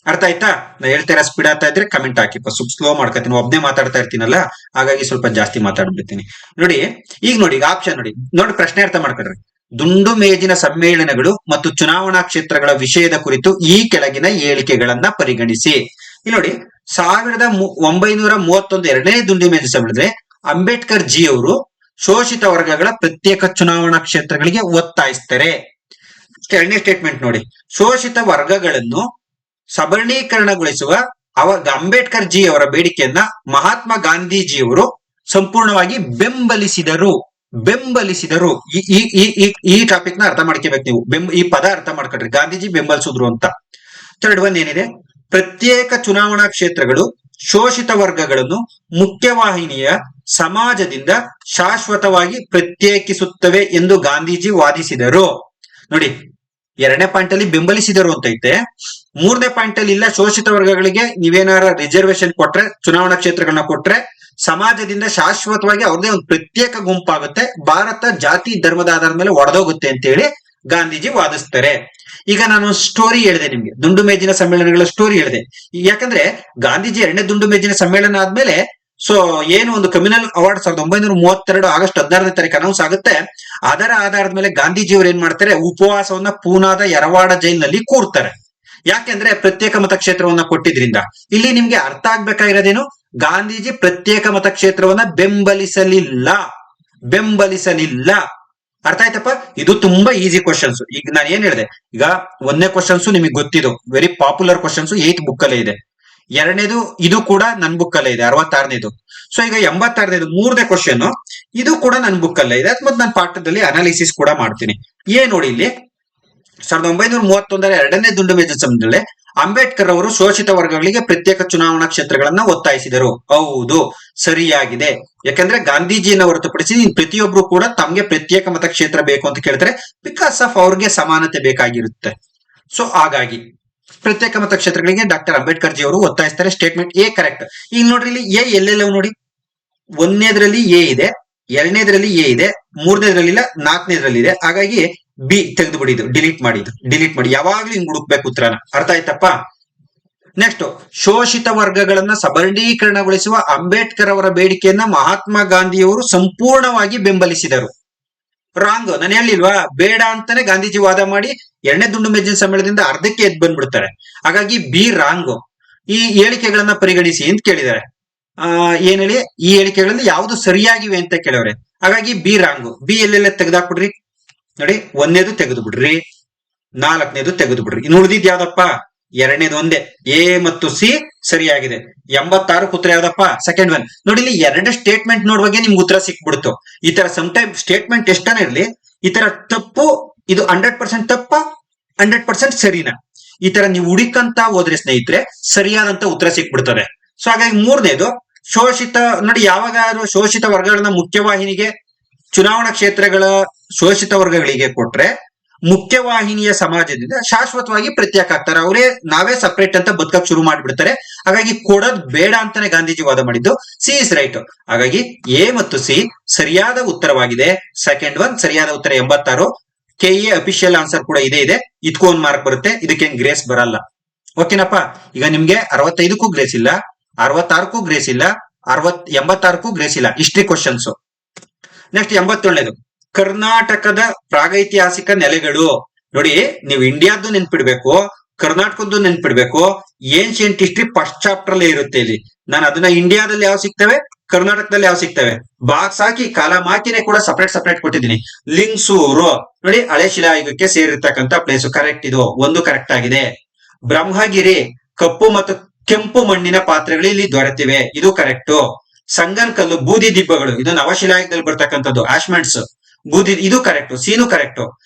ಅರ್ಥ ಆಯ್ತಾ? ನಾ ಹೇಳ್ತಾ ಸ್ಪೀಡ್ ಆಗ್ತಾ ಇದ್ರೆ ಕಮೆಂಟ್ ಹಾಕಿ, ಸ್ವಲ್ಪ ಸ್ಲೋ ಮಾಡ್ಕೊತೀನಿ, ಒಬ್ನೇ ಮಾತಾಡ್ತಾ ಇರ್ತೀನಲ್ಲ, ಹಾಗಾಗಿ ಸ್ವಲ್ಪ ಜಾಸ್ತಿ ಮಾತಾಡ್ಬಿಡ್ತೀನಿ. ನೋಡಿ ಈಗ ಆಪ್ಷನ್ ನೋಡಿ ಪ್ರಶ್ನೆ ಅರ್ಥ ಮಾಡ್ಕೊಡ್ರಿ. ದುಂಡು ಮೇಜಿನ ಸಮ್ಮೇಳನಗಳು ಮತ್ತು ಚುನಾವಣಾ ಕ್ಷೇತ್ರಗಳ ವಿಷಯದ ಕುರಿತು ಈ ಕೆಳಗಿನ ಹೇಳಿಕೆಗಳನ್ನ ಪರಿಗಣಿಸಿ. ಇಲ್ಲಿ ನೋಡಿ, 1931 2ನೇ ದುಂಡು ಮೇಜಿನ ಸಮ್ಮೇಳನದಲ್ಲಿ ಅಂಬೇಡ್ಕರ್ ಜಿ ಅವರು ಶೋಷಿತ ವರ್ಗಗಳ ಪ್ರತ್ಯೇಕ ಚುನಾವಣಾ ಕ್ಷೇತ್ರಗಳಿಗೆ ಒತ್ತಾಯಿಸ್ತಾರೆ. 2ನೇ ಸ್ಟೇಟ್ಮೆಂಟ್ ನೋಡಿ, ಶೋಷಿತ ವರ್ಗಗಳನ್ನು ಸಬಲೀಕರಣಗೊಳಿಸುವ ಅಂಬೇಡ್ಕರ್ ಜಿ ಅವರ ಬೇಡಿಕೆಯನ್ನ ಮಹಾತ್ಮ ಗಾಂಧೀಜಿಯವರು ಸಂಪೂರ್ಣವಾಗಿ ಬೆಂಬಲಿಸಿದರು. ಈ ಟಾಪಿಕ್ ನ ಅರ್ಥ ಮಾಡ್ಕೋಬೇಕು ನೀವು. ಈ ಪದ ಅರ್ಥ ಮಾಡ್ಕೊಳ್ರಿ, ಗಾಂಧೀಜಿ ಬೆಂಬಲಿಸಿದ್ರು ಅಂತ. 3rd ಏನಿದೆ, ಪ್ರತ್ಯೇಕ ಚುನಾವಣಾ ಕ್ಷೇತ್ರಗಳು ಶೋಷಿತ ವರ್ಗಗಳನ್ನು ಮುಖ್ಯವಾಹಿನಿಯ ಸಮಾಜದಿಂದ ಶಾಶ್ವತವಾಗಿ ಪ್ರತ್ಯೇಕಿಸುತ್ತವೆ ಎಂದು ಗಾಂಧೀಜಿ ವಾದಿಸಿದರು. ನೋಡಿ, 2ನೇ ಪಾಯಿಂಟ್ ಅಲ್ಲಿ ಬೆಂಬಲಿಸಿದರು ಅಂತ ಐತೆ. 3ನೇ ಪಾಯಿಂಟ್ ಅಲ್ಲಿ ಇಲ್ಲ, ಶೋಷಿತ ವರ್ಗಗಳಿಗೆ ನೀವೇನಾರ ರಿಸರ್ವೇಶನ್ ಕೊಟ್ರೆ, ಚುನಾವಣಾ ಕ್ಷೇತ್ರಗಳನ್ನ ಕೊಟ್ರೆ ಸಮಾಜದಿಂದ ಶಾಶ್ವತವಾಗಿ ಅವ್ರದೇ ಒಂದು ಪ್ರತ್ಯೇಕ ಗುಂಪಾಗುತ್ತೆ, ಭಾರತ ಜಾತಿ ಧರ್ಮದ ಆಧಾರದ ಮೇಲೆ ಒಡೆದೋಗುತ್ತೆ ಅಂತೇಳಿ ಗಾಂಧೀಜಿ ವಾದಿಸ್ತಾರೆ. ಈಗ ನಾನು ಸ್ಟೋರಿ ಹೇಳಿದೆ ನಿಮ್ಗೆ, ದುಂಡು ಮೇಜಿನ ಸಮ್ಮೇಳನಗಳ ಸ್ಟೋರಿ ಹೇಳಿದೆ. ಯಾಕಂದ್ರೆ ಗಾಂಧೀಜಿ 2ನೇ ದುಂಡು ಮೇಜಿನ ಸಮ್ಮೇಳನ ಆದ್ಮೇಲೆ ಸೊ ಏನು ಒಂದು ಕಮ್ಯುನಲ್ ಅವಾರ್ಡ್ 1932 ಆಗಸ್ಟ್ 16ನೇ ತಾರೀಕು ಅನೌನ್ಸ್ ಆಗುತ್ತೆ. ಅದರ ಆಧಾರದ ಮೇಲೆ ಗಾಂಧೀಜಿಯವರು ಏನ್ ಮಾಡ್ತಾರೆ, ಉಪವಾಸವನ್ನ ಪೂನಾದ ಯರವಾಡ ಜೈಲಿನಲ್ಲಿ ಕೂರ್ತಾರೆ. ಯಾಕೆಂದ್ರೆ ಪ್ರತ್ಯೇಕ ಮತಕ್ಷೇತ್ರವನ್ನ ಕೊಟ್ಟಿದ್ರಿಂದ. ಇಲ್ಲಿ ನಿಮ್ಗೆ ಅರ್ಥ ಆಗ್ಬೇಕಾಗಿರೋದೇನು, ಗಾಂಧೀಜಿ ಪ್ರತ್ಯೇಕ ಮತಕ್ಷೇತ್ರವನ್ನ ಬೆಂಬಲಿಸಲಿಲ್ಲ. ಅರ್ಥ ಆಯ್ತಪ್ಪ? ಇದು ತುಂಬಾ ಈಸಿ ಕ್ವಶನ್ಸ್. ಈಗ ನಾನು ಏನ್ ಹೇಳಿದೆ, ಈಗ ಒಂದನೇ ಕ್ವಶನ್ಸ್ ನಿಮಗೆ ಗೊತ್ತಿದ್ದು very popular questions 8th book ಅಲ್ಲೇ ಇದೆ. ಎರಡನೇದು ಇದು ಕೂಡ ನನ್ ಬುಕ್ ಅಲ್ಲೇ ಇದೆ 66ನೇದು. ಸೊ ಈಗ 86ನೇದು ಮೂರನೇ ಕ್ವಶನ್ ಇದು ಕೂಡ ನನ್ ಬುಕ್ ಅಲ್ಲೇ ಇದೆ. ಮತ್ತೆ ನಾನು ಪಾಠದಲ್ಲಿ ಅನಾಲಿಸಿಸ್ ಕೂಡ ಮಾಡ್ತೀನಿ. ನೋಡಿ ಇಲ್ಲಿ 1931 ಎರಡನೇ ದುಂಡು ಮೇಜಿನ ಸಭೆಯಲ್ಲಿ ಅಂಬೇಡ್ಕರ್ ಅವರು ಶೋಷಿತ ವರ್ಗಗಳಿಗೆ ಪ್ರತ್ಯೇಕ ಚುನಾವಣಾ ಕ್ಷೇತ್ರಗಳನ್ನ ಒತ್ತಾಯಿಸಿದರು. ಹೌದು, ಸರಿಯಾಗಿದೆ. ಯಾಕಂದ್ರೆ ಗಾಂಧೀಜಿಯನ್ನು ಹೊರತುಪಡಿಸಿ ಪ್ರತಿಯೊಬ್ರು ಕೂಡ ತಮ್ಗೆ ಪ್ರತ್ಯೇಕ ಮತಕ್ಷೇತ್ರ ಬೇಕು ಅಂತ ಕೇಳ್ತಾರೆ. ಬಿಕಾಸ್ ಆಫ್ ಅವ್ರಿಗೆ ಸಮಾನತೆ ಬೇಕಾಗಿರುತ್ತೆ. ಸೊ ಹಾಗಾಗಿ ಪ್ರತ್ಯೇಕ ಮತಕ್ಷೇತ್ರಗಳಿಗೆ ಡಾಕ್ಟರ್ ಅಂಬೇಡ್ಕರ್ ಜಿ ಅವರು ಒತ್ತಾಯಿಸ್ತಾರೆ. Statement A correct. ಈಗ ನೋಡ್ರಿ ಇಲ್ಲಿ ಎ ಎಲ್ಲೆಲ್ಲ ನೋಡಿ, ಒಂದನೇದ್ರಲ್ಲಿ ಎ ಇದೆ, ಎರಡನೇದ್ರಲ್ಲಿ ಎ ಇದೆ, ಮೂರನೇದ್ರಲ್ಲಿ ಇಲ್ಲ, ನಾಲ್ಕನೇದ್ರಲ್ಲಿ ಇದೆ. ಹಾಗಾಗಿ ಬಿ ತೆಗೆದು ಬಿಡಿದು, ಡಿಲೀಟ್ ಮಾಡಿ. ಯಾವಾಗ್ಲೂ ಹಿಂಗ್ ಹುಡುಕ್ಬೇಕು ಉತ್ತರನ. ಅರ್ಥ ಆಯ್ತಪ್ಪ? ನೆಕ್ಸ್ಟ್, ಶೋಷಿತ ವರ್ಗಗಳನ್ನ ಸಬಲೀಕರಣಗೊಳಿಸುವ ಅಂಬೇಡ್ಕರ್ ಅವರ ಬೇಡಿಕೆಯನ್ನ ಮಹಾತ್ಮ ಗಾಂಧಿಯವರು ಸಂಪೂರ್ಣವಾಗಿ ಬೆಂಬಲಿಸಿದರು. ರಾಂಗ್. ನಾನು ಹೇಳಿಲ್ವಾ, ಬೇಡ ಅಂತಾನೆ ಗಾಂಧೀಜಿ ವಾದ ಮಾಡಿ ಎರಡನೇ ದುಂಡು ಮೇಜಿನ ಸಮ್ಮೇಳನದಿಂದ ಅರ್ಧಕ್ಕೆ ಎದ್ದು ಬಂದ್ಬಿಡ್ತಾರೆ. ಹಾಗಾಗಿ ಬಿ ರಾಂಗ್. ಈ ಹೇಳಿಕೆಗಳನ್ನ ಪರಿಗಣಿಸಿ ಅಂತ ಕೇಳಿದ್ದಾರೆ. ಏನ್ ಹೇಳಿ, ಈ ಹೇಳಿಕೆಗಳಲ್ಲಿ ಯಾವ್ದು ಸರಿಯಾಗಿವೆ ಅಂತ ಕೇಳವ್ರೆ. ಹಾಗಾಗಿ ಬಿ ರಾಂಗ್. ಬಿ ಎಲ್ಲೆಲ್ಲ ತೆಗೆದಾಕ್ಬಿಡ್ರಿ ನೋಡಿ. ಒಂದನೇದು ತೆಗೆದು ಬಿಡ್ರಿ, ನಾಲ್ಕನೇದು ತೆಗೆದು ಬಿಡ್ರಿ. ಇನ್ನು ಉಳಿದಿದ್ ಯಾವ್ದಪ್ಪ? ಎರಡನೇದು ಒಂದೇ. ಎ ಮತ್ತು ಸಿ ಸರಿಯಾಗಿದೆ. 86 ಉತ್ತರ ಯಾವ್ದಪ್ಪ? Second one. ನೋಡಿ ಇಲ್ಲಿ ಎರಡು ಸ್ಟೇಟ್ಮೆಂಟ್ ನೋಡುವಾಗ ನಿಮ್ಗೆ ಉತ್ತರ ಸಿಕ್ಬಿಡ್ತು. ಈ ತರ ಸಮ್ಟೈಮ್ ಸ್ಟೇಟ್ಮೆಂಟ್ ಎಷ್ಟಾನ ಇರ್ಲಿ, ಈ ತರ ತಪ್ಪು, ಇದು 100% ತಪ್ಪ, 100% ಸರಿನಾ, ಈ ತರ ನೀವು ಹುಡುಕಂತ ಹೋದ್ರೆ ಸ್ನೇಹಿತರೆ ಸರಿಯಾದಂತ ಉತ್ತರ ಸಿಕ್ಬಿಡ್ತದೆ. ಸೊ ಹಾಗಾಗಿ ಮೂರನೇದು ಶೋಷಿತ ನೋಡಿ, ಯಾವಾಗಾದ್ರೂ ಶೋಷಿತ ವರ್ಗಗಳನ್ನ ಮುಖ್ಯವಾಹಿನಿಗೆ ಚುನಾವಣಾ ಕ್ಷೇತ್ರಗಳ ಶೋಷಿತ ವರ್ಗಗಳಿಗೆ ಕೊಟ್ರೆ ಮುಖ್ಯವಾಹಿನಿಯ ಸಮಾಜದಿಂದ ಶಾಶ್ವತವಾಗಿ ಪ್ರತ್ಯೇಕ ಆಗ್ತಾರೆ. ಅವರೇ ನಾವೇ ಸಪರೇಟ್ ಅಂತ ಬದುಕಕ್ ಶುರು ಮಾಡ್ಬಿಡ್ತಾರೆ. ಹಾಗಾಗಿ ಕೊಡೋದ್ ಬೇಡ ಅಂತಾನೆ ಗಾಂಧೀಜಿ ವಾದ ಮಾಡಿದ್ದು. C is right. ಹಾಗಾಗಿ ಎ ಮತ್ತು ಸಿ ಸರಿಯಾದ ಉತ್ತರವಾಗಿದೆ. ಸೆಕೆಂಡ್ ಒನ್ ಸರಿಯಾದ ಉತ್ತರ 86. ಕೆಎ ಅಫಿಷಿಯಲ್ ಆನ್ಸರ್ ಕೂಡ ಇದೆ. ಇದಕ್ಕೂ ಒಂದ್ ಮಾರ್ಕ್ ಬರುತ್ತೆ, ಇದಕ್ಕೇನ್ ಗ್ರೇಸ್ ಬರಲ್ಲ. ಓಕೆನಪ್ಪ? ಈಗ ನಿಮ್ಗೆ 65ಕ್ಕೂ ಗ್ರೇಸ್ ಇಲ್ಲ, 66ಕ್ಕೂ ಗ್ರೇಸ್ ಇಲ್ಲ, 86ಕ್ಕೂ ಗ್ರೇಸ್ ಇಲ್ಲ. History questions. ನೆಕ್ಸ್ಟ್ 87ನೇದು ಕರ್ನಾಟಕದ ಪ್ರಾಗೈತಿಹಾಸಿಕ ನೆಲೆಗಳು. ನೋಡಿ, ನೀವು ಇಂಡಿಯಾದ್ದು ನೆನ್ಪಿಡ್ಬೇಕು, ಕರ್ನಾಟಕದ್ದು ನೆನ್ಪಿಡ್ಬೇಕು. ಏನ್ಶಿಯಂಟ್ ಹಿಸ್ಟ್ರಿ ಫಸ್ಟ್ ಚಾಪ್ಟರ್ ಅಲ್ಲೇ ಇರುತ್ತೆ. ಇಲ್ಲಿ ನಾನು ಅದನ್ನ ಇಂಡಿಯಾದಲ್ಲಿ ಯಾವ ಸಿಗ್ತವೆ, ಕರ್ನಾಟಕದಲ್ಲಿ ಯಾವ ಸಿಗ್ತವೆ ಬಾಕ್ಸ್ ಹಾಕಿ ಕಾಲಮ್ ಹಾಕಿನೇ ಕೂಡ ಸಪರೇಟ್ ಕೊಟ್ಟಿದ್ದೀನಿ. ಲಿಂಗಸೂರು ನೋಡಿ, ಹಳೆ ಶಿಲಾಯುಗಕ್ಕೆ ಸೇರಿರ್ತಕ್ಕಂಥ ಪ್ಲೇಸ್. ಕರೆಕ್ಟ್. ಇದು ಒಂದು ಕರೆಕ್ಟ್ ಆಗಿದೆ. ಬ್ರಹ್ಮಗಿರಿ ಕಪ್ಪು ಮತ್ತು ಕೆಂಪು ಮಣ್ಣಿನ ಪಾತ್ರೆಗಳು ಇಲ್ಲಿ ದೊರೆತಿವೆ. ಇದು ಕರೆಕ್ಟ್. ಸಂಗನ್ ಕಲ್ಲು ಬೂದಿ ದಿಬ್ಬಗಳು, ಇದು ನವಶಿಲಾಯುಗದಲ್ಲಿ ಬರ್ತಕ್ಕಂಥದ್ದು. ಆಶ್ಮೆಂಟ್ಸ್ ಬೂದಿ, ಇದು ಕರೆಕ್ಟ್. ಸೀನು ಕರೆಕ್ಟ್.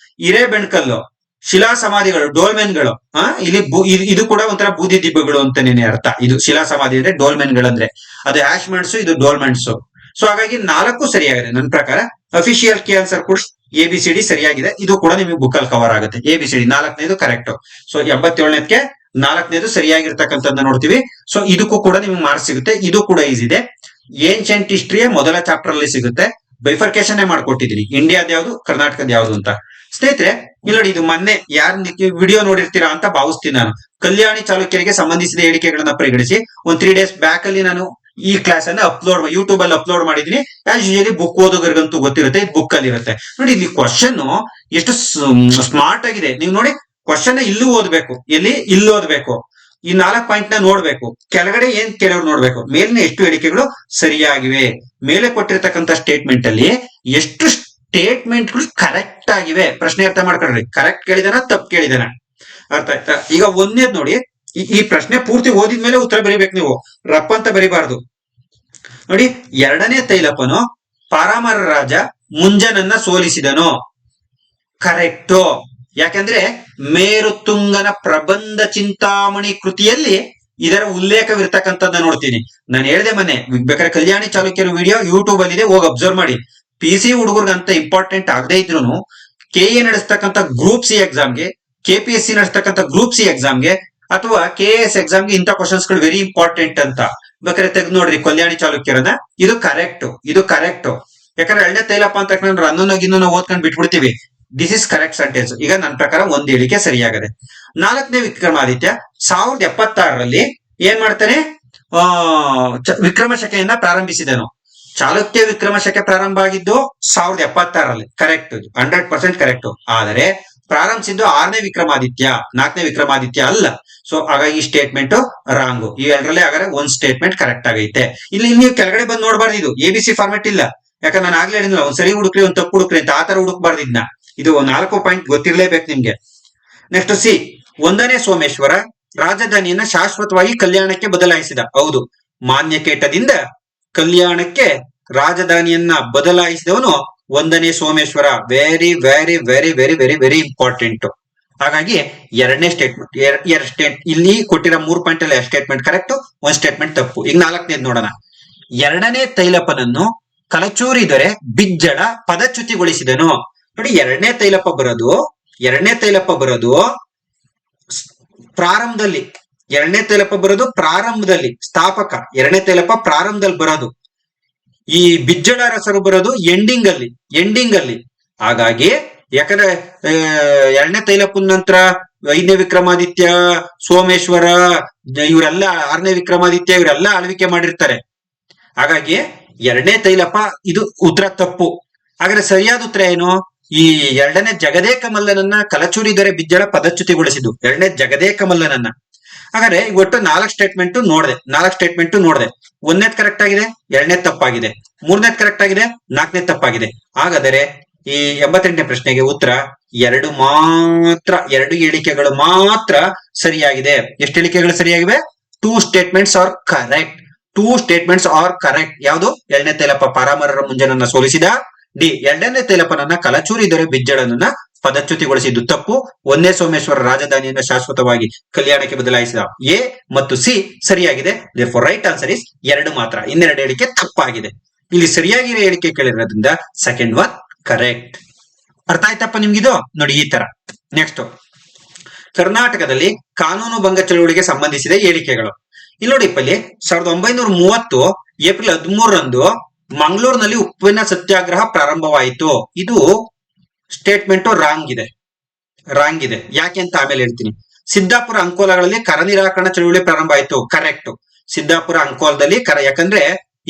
ಹಿರೇಬೆಣ್ಕಲ್ಲು ಶಿಲಾ ಸಮಾಧಿಗಳು, ಡೋಲ್ಮೆನ್ಗಳು. ಇಲ್ಲಿ ಇದು ಕೂಡ ಒಂಥರ ಬೂದಿ ದಿಬ್ಬಗಳು ಅಂತಾನೆ ಅರ್ಥ. ಇದು ಶಿಲಾ ಸಮಾಧಿ ಅಂದ್ರೆ ಡೋಲ್ಮೆನ್ಗಳಂದ್ರೆ ಅದು ಆಶ್ಮೆಂಟ್ಸ್, ಇದು ಡೋಲ್ಮೆಂಟ್ಸ್. ಸೊ ಹಾಗಾಗಿ 4 ಸರಿಯಾಗಿದೆ ನನ್ನ ಪ್ರಕಾರ. ಅಫಿಷಿಯಲ್ ಕೆ ಆನ್ಸರ್ ಕೂಡ ABCD ಸರಿಯಾಗಿದೆ. ಇದು ಕೂಡ ನಿಮಗೆ ಬುಕ್ ಅಲ್ಲಿ ಕವರ್ ಆಗುತ್ತೆ. ABCD 4ನೇದು ಕರೆಕ್ಟ್. ಸೊ 87ನೇದಕ್ಕೆ 4ನೇದು ಸರಿಯಾಗಿರ್ತಕ್ಕಂಥದ್ದನ್ನ ನೋಡ್ತೀವಿ. ಸೊ ಇದಕ್ಕೂ ಕೂಡ ನಿಮ್ಗೆ ಮಾರ್ಕ್ಸ್ ಸಿಗುತ್ತೆ. ಇದು ಕೂಡ ಈಸಿ ಇದೆ. ಏನ್ಷಿಯಂಟ್ ಹಿಸ್ಟ್ರಿಯ ಮೊದಲ ಚಾಪ್ಟರ್ ಅಲ್ಲಿ ಸಿಗುತ್ತೆ. ಬೈಫರ್ಕೇಶನ್ ಮಾಡ್ಕೊಟ್ಟಿದ್ದೀನಿ, ಇಂಡಿಯಾದ ಯಾವ್ದು ಕರ್ನಾಟಕದ ಯಾವ್ದು ಅಂತ. ಸ್ನೇಹಿತರೆ ಇಲ್ಲಿ ನೋಡಿ, ಇದು ಮೊನ್ನೆ ಯಾರು ವಿಡಿಯೋ ನೋಡಿರ್ತೀರಾ ಅಂತ ಭಾವಿಸ್ತೀನಿ ನಾನು. ಕಲ್ಯಾಣಿ ಚಾಲುಕ್ಯರಿಗೆ ಸಂಬಂಧಿಸಿದ ಹೇಳಿಕೆಗಳನ್ನ ಪರಿಗಣಿಸಿ ಒಂದು 3 days ಬ್ಯಾಕ್ ಅಲ್ಲಿ ನಾನು ಈ ಕ್ಲಾಸ್ ಅನ್ನ ಯೂಟ್ಯೂಬ್ ಅಲ್ಲಿ ಅಪ್ಲೋಡ್ ಮಾಡಿದೀನಿ. ಆಸ್ ಯೂಶಲಿ ಬುಕ್ ಓದೋಗರಿಗಂತೂ ಗೊತ್ತಿರುತ್ತೆ, ಇದು ಬುಕ್ ಅಲ್ಲಿ ಇರುತ್ತೆ. ನೋಡಿ ಇಲ್ಲಿ ಕ್ವಶನ್ ಎಷ್ಟು ಸ್ಮಾರ್ಟ್ ಆಗಿದೆ. ನೀವು ನೋಡಿ, ಕ್ವಶನ್ ಇಲ್ಲೂ ಓದ್ಬೇಕು, ಇಲ್ಲಿ ಓದ್ಬೇಕು, ಈ 4 ಪಾಯಿಂಟ್ ನ ನೋಡ್ಬೇಕು, ಕೆಳಗಡೆ ಏನ್ ಕೆಲವರು ನೋಡ್ಬೇಕು, ಮೇಲಿನ ಎಷ್ಟು ಹೇಳಿಕೆಗಳು ಸರಿಯಾಗಿವೆ, ಮೇಲೆ ಕೊಟ್ಟಿರ್ತಕ್ಕಂಥ ಸ್ಟೇಟ್ಮೆಂಟ್ ಅಲ್ಲಿ ಎಷ್ಟು ಸ್ಟೇಟ್ಮೆಂಟ್ಗಳು ಕರೆಕ್ಟ್ ಆಗಿವೆ. ಪ್ರಶ್ನೆ ಅರ್ಥ ಮಾಡ್ಕೊಳ್ರಿ, ಕರೆಕ್ಟ್ ಕೇಳಿದಾನ ತಪ್ಪು ಕೇಳಿದಾನ, ಅರ್ಥ ಆಯ್ತಾ? ಈಗ ಒಂದೇದ್ ನೋಡಿ, ಈ ಪ್ರಶ್ನೆ ಪೂರ್ತಿ ಓದಿದ್ಮೇಲೆ ಉತ್ತರ ಬರೀಬೇಕು ನೀವು, ರಪ್ಪ ಅಂತ ಬರಿಬಾರ್ದು. ನೋಡಿ, 2ನೇ ತೈಲಪ್ಪನು ಪಾರಾಮರ ರಾಜ ಮುಂಜನನ್ನ ಸೋಲಿಸಿದನು. ಕರೆಕ್ಟು. ಯಾಕಂದ್ರೆ ಮೇರುತುಂಗನ ಪ್ರಬಂಧ ಚಿಂತಾಮಣಿ ಕೃತಿಯಲ್ಲಿ ಇದರ ಉಲ್ಲೇಖವಿರ್ತಕ್ಕಂಥದ್ದನ್ನ ನೋಡ್ತೀನಿ. ನಾನು ಹೇಳಿದೆ ಮೊನ್ನೆ, ಬೇಕಾದ್ರೆ ಕಲ್ಯಾಣಿ ಚಾಲುಕ್ಯರ ವಿಡಿಯೋ ಯೂಟ್ಯೂಬ್ ಅಲ್ಲಿ ಇದೆ, ಹೋಗಿ ಅಬ್ಸರ್ವ್ ಮಾಡಿ. PC ಹುಡುಗರ್ಗಂತ ಇಂಪಾರ್ಟೆಂಟ್ ಆಗದೆ ಇದ್ರು KA ನಡೆಸ್ತಕ್ಕಂಥ ಗ್ರೂಪ್ ಸಿ ಎಕ್ಸಾಮ್ಗೆ, KPSC ನಡೆಸ್ತಕ್ಕಂಥ ಗ್ರೂಪ್ ಸಿ ಎಕ್ಸಾಮ್ಗೆ ಅಥವಾ KAS ಎಕ್ಸಾಮ್ಗೆ ಇಂಥ ಕ್ವಶನ್ಸ್ ಗಳು ವೆರಿ ಇಂಪಾರ್ಟೆಂಟ್ ಅಂತ ಬೇಕಾದ್ರೆ ತೆಗೆದು ನೋಡ್ರಿ ಕಲ್ಯಾಣಿ ಚಾಲುಕ್ಯರನ್ನ. ಇದು ಕರೆಕ್ಟ್. ಯಾಕಂದ್ರೆ 2ನೇ ತೈಲಪ್ಪ ಅಂತ ಅನ್ನೋಗಿನ್ನೂ ಓದ್ಕೊಂಡು ಬಿಟ್ಬಿಡ್ತೀವಿ. This is correct sentence. ಈಗ ನನ್ನ ಪ್ರಕಾರ ಒಂದು ಹೇಳಿಕೆ ಸರಿಯಾಗದೆ. 4ನೇ ವಿಕ್ರಮಾದಿತ್ಯ 1076ರಲ್ಲಿ ಏನ್ ಮಾಡ್ತಾನೆ, ವಿಕ್ರಮ ಶಕೆಯನ್ನ ಪ್ರಾರಂಭಿಸಿದನು. ಚಾಲುಕ್ಯ ವಿಕ್ರಮ ಶಕೆ ಪ್ರಾರಂಭ ಆಗಿದ್ದು 1076ರಲ್ಲಿ, ಕರೆಕ್ಟ್, 100% ಕರೆಕ್ಟ್. ಆದರೆ ಪ್ರಾರಂಭಿಸಿದ್ದು 6ನೇ ವಿಕ್ರಮಾದಿತ್ಯ, 4ನೇ ವಿಕ್ರಮಾದಿತ್ಯ ಅಲ್ಲ. ಸೊ ಹಾಗಾಗಿ ಈ ಸ್ಟೇಟ್ಮೆಂಟ್ ರಾಂಗು. ಈ ಎರಡರಲ್ಲಿ ಹಾಗಾದ್ರೆ ಒಂದ್ ಸ್ಟೇಟ್ಮೆಂಟ್ ಕರೆಕ್ಟ್ ಆಗೈತೆ. ಇಲ್ಲಿ ನೀವು ಕೆಳಗಡೆ ಬಂದು ನೋಡಬಾರ್ದು, ಇದು ABC ಫಾರ್ಮೆಟ್ ಇಲ್ಲ. ಯಾಕಂದ್ರೆ ನಾನು ಆಗ್ಲೇ ಹೇಳಿದ್ನಲ್ಲ, ಒಂದ್ ಸರಿ ಹುಡುಕ್ರಿ ಒಂದ್ ತಪ್ಪು ಹುಡುಕ್ರಿ ಅಂತ, ಆತರ ಹುಡುಕ್ಬಾರ್ದು ಇದನ್ನ. ಇದು 4 ಪಾಯಿಂಟ್ ಗೊತ್ತಿರ್ಲೇಬೇಕು ನಿಮ್ಗೆ. ನೆಕ್ಸ್ಟ್ ಸಿ, 1ನೇ ಸೋಮೇಶ್ವರ ರಾಜಧಾನಿಯನ್ನ ಶಾಶ್ವತವಾಗಿ ಕಲ್ಯಾಣಕ್ಕೆ ಬದಲಾಯಿಸಿದ. ಹೌದು, ಮಾನ್ಯಕೇಟದಿಂದ ಕಲ್ಯಾಣಕ್ಕೆ ರಾಜಧಾನಿಯನ್ನ ಬದಲಾಯಿಸಿದವನು 1ನೇ Someshwara. Very very very very very very important. ಹಾಗಾಗಿ ಎರಡನೇ ಸ್ಟೇಟ್ಮೆಂಟ್ ಇಲ್ಲಿ ಕೊಟ್ಟಿರೋ 3 ಪಾಯಿಂಟ್ ಅಲ್ಲಿ ಸ್ಟೇಟ್ಮೆಂಟ್ ಕರೆಕ್ಟ್, ಒಂದ್ ಸ್ಟೇಟ್ಮೆಂಟ್ ತಪ್ಪು. ಈಗ 4ನೇದು ನೋಡೋಣ. 2ನೇ ತೈಲಪನನ್ನು ಕಲಚೂರಿ ದೊರೆ ಬಿಜ್ಜಳ ಪದಚ್ಯುತಿಗೊಳಿಸಿದನು. ನೋಡಿ, ಎರಡನೇ ತೈಲಪ ಬರೋದು ಪ್ರಾರಂಭದಲ್ಲಿ. ಎರಡನೇ ತೈಲಪ ಬರೋದು ಪ್ರಾರಂಭದಲ್ಲಿ, ಸ್ಥಾಪಕ. ಎರಡನೇ ತೈಲಪ ಪ್ರಾರಂಭದಲ್ಲಿ ಬರೋದು. ಈ ಬಿಜ್ಜಳ ರಸರು ಬರೋದು ಎಂಡಿಂಗ್ ಅಲ್ಲಿ. ಹಾಗಾಗಿ ಯಾಕಂದ್ರೆ 2ನೇ ತೈಲಪ್ಪನ ನಂತರ 5ನೇ ವಿಕ್ರಮಾದಿತ್ಯ, ಸೋಮೇಶ್ವರ, ಇವರೆಲ್ಲ 6ನೇ ವಿಕ್ರಮಾದಿತ್ಯ ಇವರೆಲ್ಲ ಆಳ್ವಿಕೆ ಮಾಡಿರ್ತಾರೆ. ಹಾಗಾಗಿ 2ನೇ ತೈಲಪ ಇದು ಉತ್ತರ ತಪ್ಪು. ಹಾಗಾದ್ರೆ ಸರಿಯಾದ ಉತ್ತರ ಏನು? ಈ 2ನೇ ಜಗದೇಕ ಮಲ್ಲನನ್ನ ಕಲಚೂರಿ ದೊರೆ ಬಿಜ್ಜಳ ಪದಚ್ಯುತಿಗೊಳಿಸಿದ್ದು 2ನೇ ಜಗದೇಕ ಮಲ್ಲನನ್ನ. ಹಾಗಾದ್ರೆ ಒಟ್ಟು 4 ಸ್ಟೇಟ್ಮೆಂಟ್ ನೋಡಿದೆ. 1ನೇದ್ ಕರೆಕ್ಟ್ ಆಗಿದೆ, 2ನೇದ್ ತಪ್ಪಾಗಿದೆ, 3ನೇದ್ ಕರೆಕ್ಟ್ ಆಗಿದೆ, 4ನೇದ್ ತಪ್ಪಾಗಿದೆ. ಹಾಗಾದರೆ ಈ 88ನೇ ಪ್ರಶ್ನೆಗೆ ಉತ್ತರ 2 ಮಾತ್ರ, 2 ಹೇಳಿಕೆಗಳು ಮಾತ್ರ ಸರಿಯಾಗಿದೆ. ಎಷ್ಟು ಹೇಳಿಕೆಗಳು ಸರಿಯಾಗಿವೆ? 2 ಸ್ಟೇಟ್ಮೆಂಟ್ಸ್ ಆರ್ ಕರೆಕ್ಟ್. ಯಾವುದು? 2ನೇ ತೈಲಪ ಪಾರಾಮರರ ಮುಂಜನನ್ನ ಸೋಲಿಸಿದ. ಡಿ, 2ನೇ ತೈಲಪನನ್ನ ಕಲಚೂರಿ ದೊರೆ ಬಿಜ್ಜಳನನ್ನ ಪದಚ್ಯುತಿಗೊಳಿಸಿದ್ದು ತಪ್ಪು. 1ನೇ ಸೋಮೇಶ್ವರ ರಾಜಧಾನಿಯನ್ನ ಶಾಶ್ವತವಾಗಿ ಕಲ್ಯಾಣಕ್ಕೆ ಬದಲಾಯಿಸಿದ. ಎ ಮತ್ತು ಸಿ ಸರಿಯಾಗಿದೆ. therefore ರೈಟ್ ಆನ್ಸರ್ ಇಸ್ 2 ಮಾತ್ರ. ಇನ್ನೆರಡು ಹೇಳಿಕೆ ತಪ್ಪಾಗಿದೆ. ಇಲ್ಲಿ ಸರಿಯಾಗಿರೋ ಹೇಳಿಕೆ ಕೇಳಿರೋದ್ರಿಂದ ಸೆಕೆಂಡ್ ಒನ್ ಕರೆಕ್ಟ್. ಅರ್ಥ ಆಯ್ತಪ್ಪ ನಿಮ್ಗಿದು? ನೋಡಿ ಈ ತರ. ನೆಕ್ಸ್ಟ್, ಕರ್ನಾಟಕದಲ್ಲಿ ಕಾನೂನು ಭಂಗ ಚಳುವಳಿಗೆ ಸಂಬಂಧಿಸಿದ ಹೇಳಿಕೆಗಳು. ಇಲ್ಲಿ ನೋಡಿ, ಇಲ್ಲಿ 1930 ಏಪ್ರಿಲ್ 13ರಂದು ಮಂಗಳೂರಿನಲ್ಲಿ ಉಪ್ಪಿನ ಸತ್ಯಾಗ್ರಹ ಪ್ರಾರಂಭವಾಯಿತು. ಇದು ಸ್ಟೇಟ್ಮೆಂಟ್ ರಾಂಗ್ ಇದೆ. ಯಾಕೆ ಅಂತ ಆಮೇಲೆ ಹೇಳ್ತೀನಿ. ಸಿದ್ದಾಪುರ ಅಂಕೋಲಗಳಲ್ಲಿ ಕರ ನಿರಾಕರಣಾ ಚಳುವಳಿ ಪ್ರಾರಂಭ ಆಯಿತು. ಕರೆಕ್ಟ್. ಸಿದ್ದಾಪುರ ಅಂಕೋಲದಲ್ಲಿ ಯಾಕಂದ್ರೆ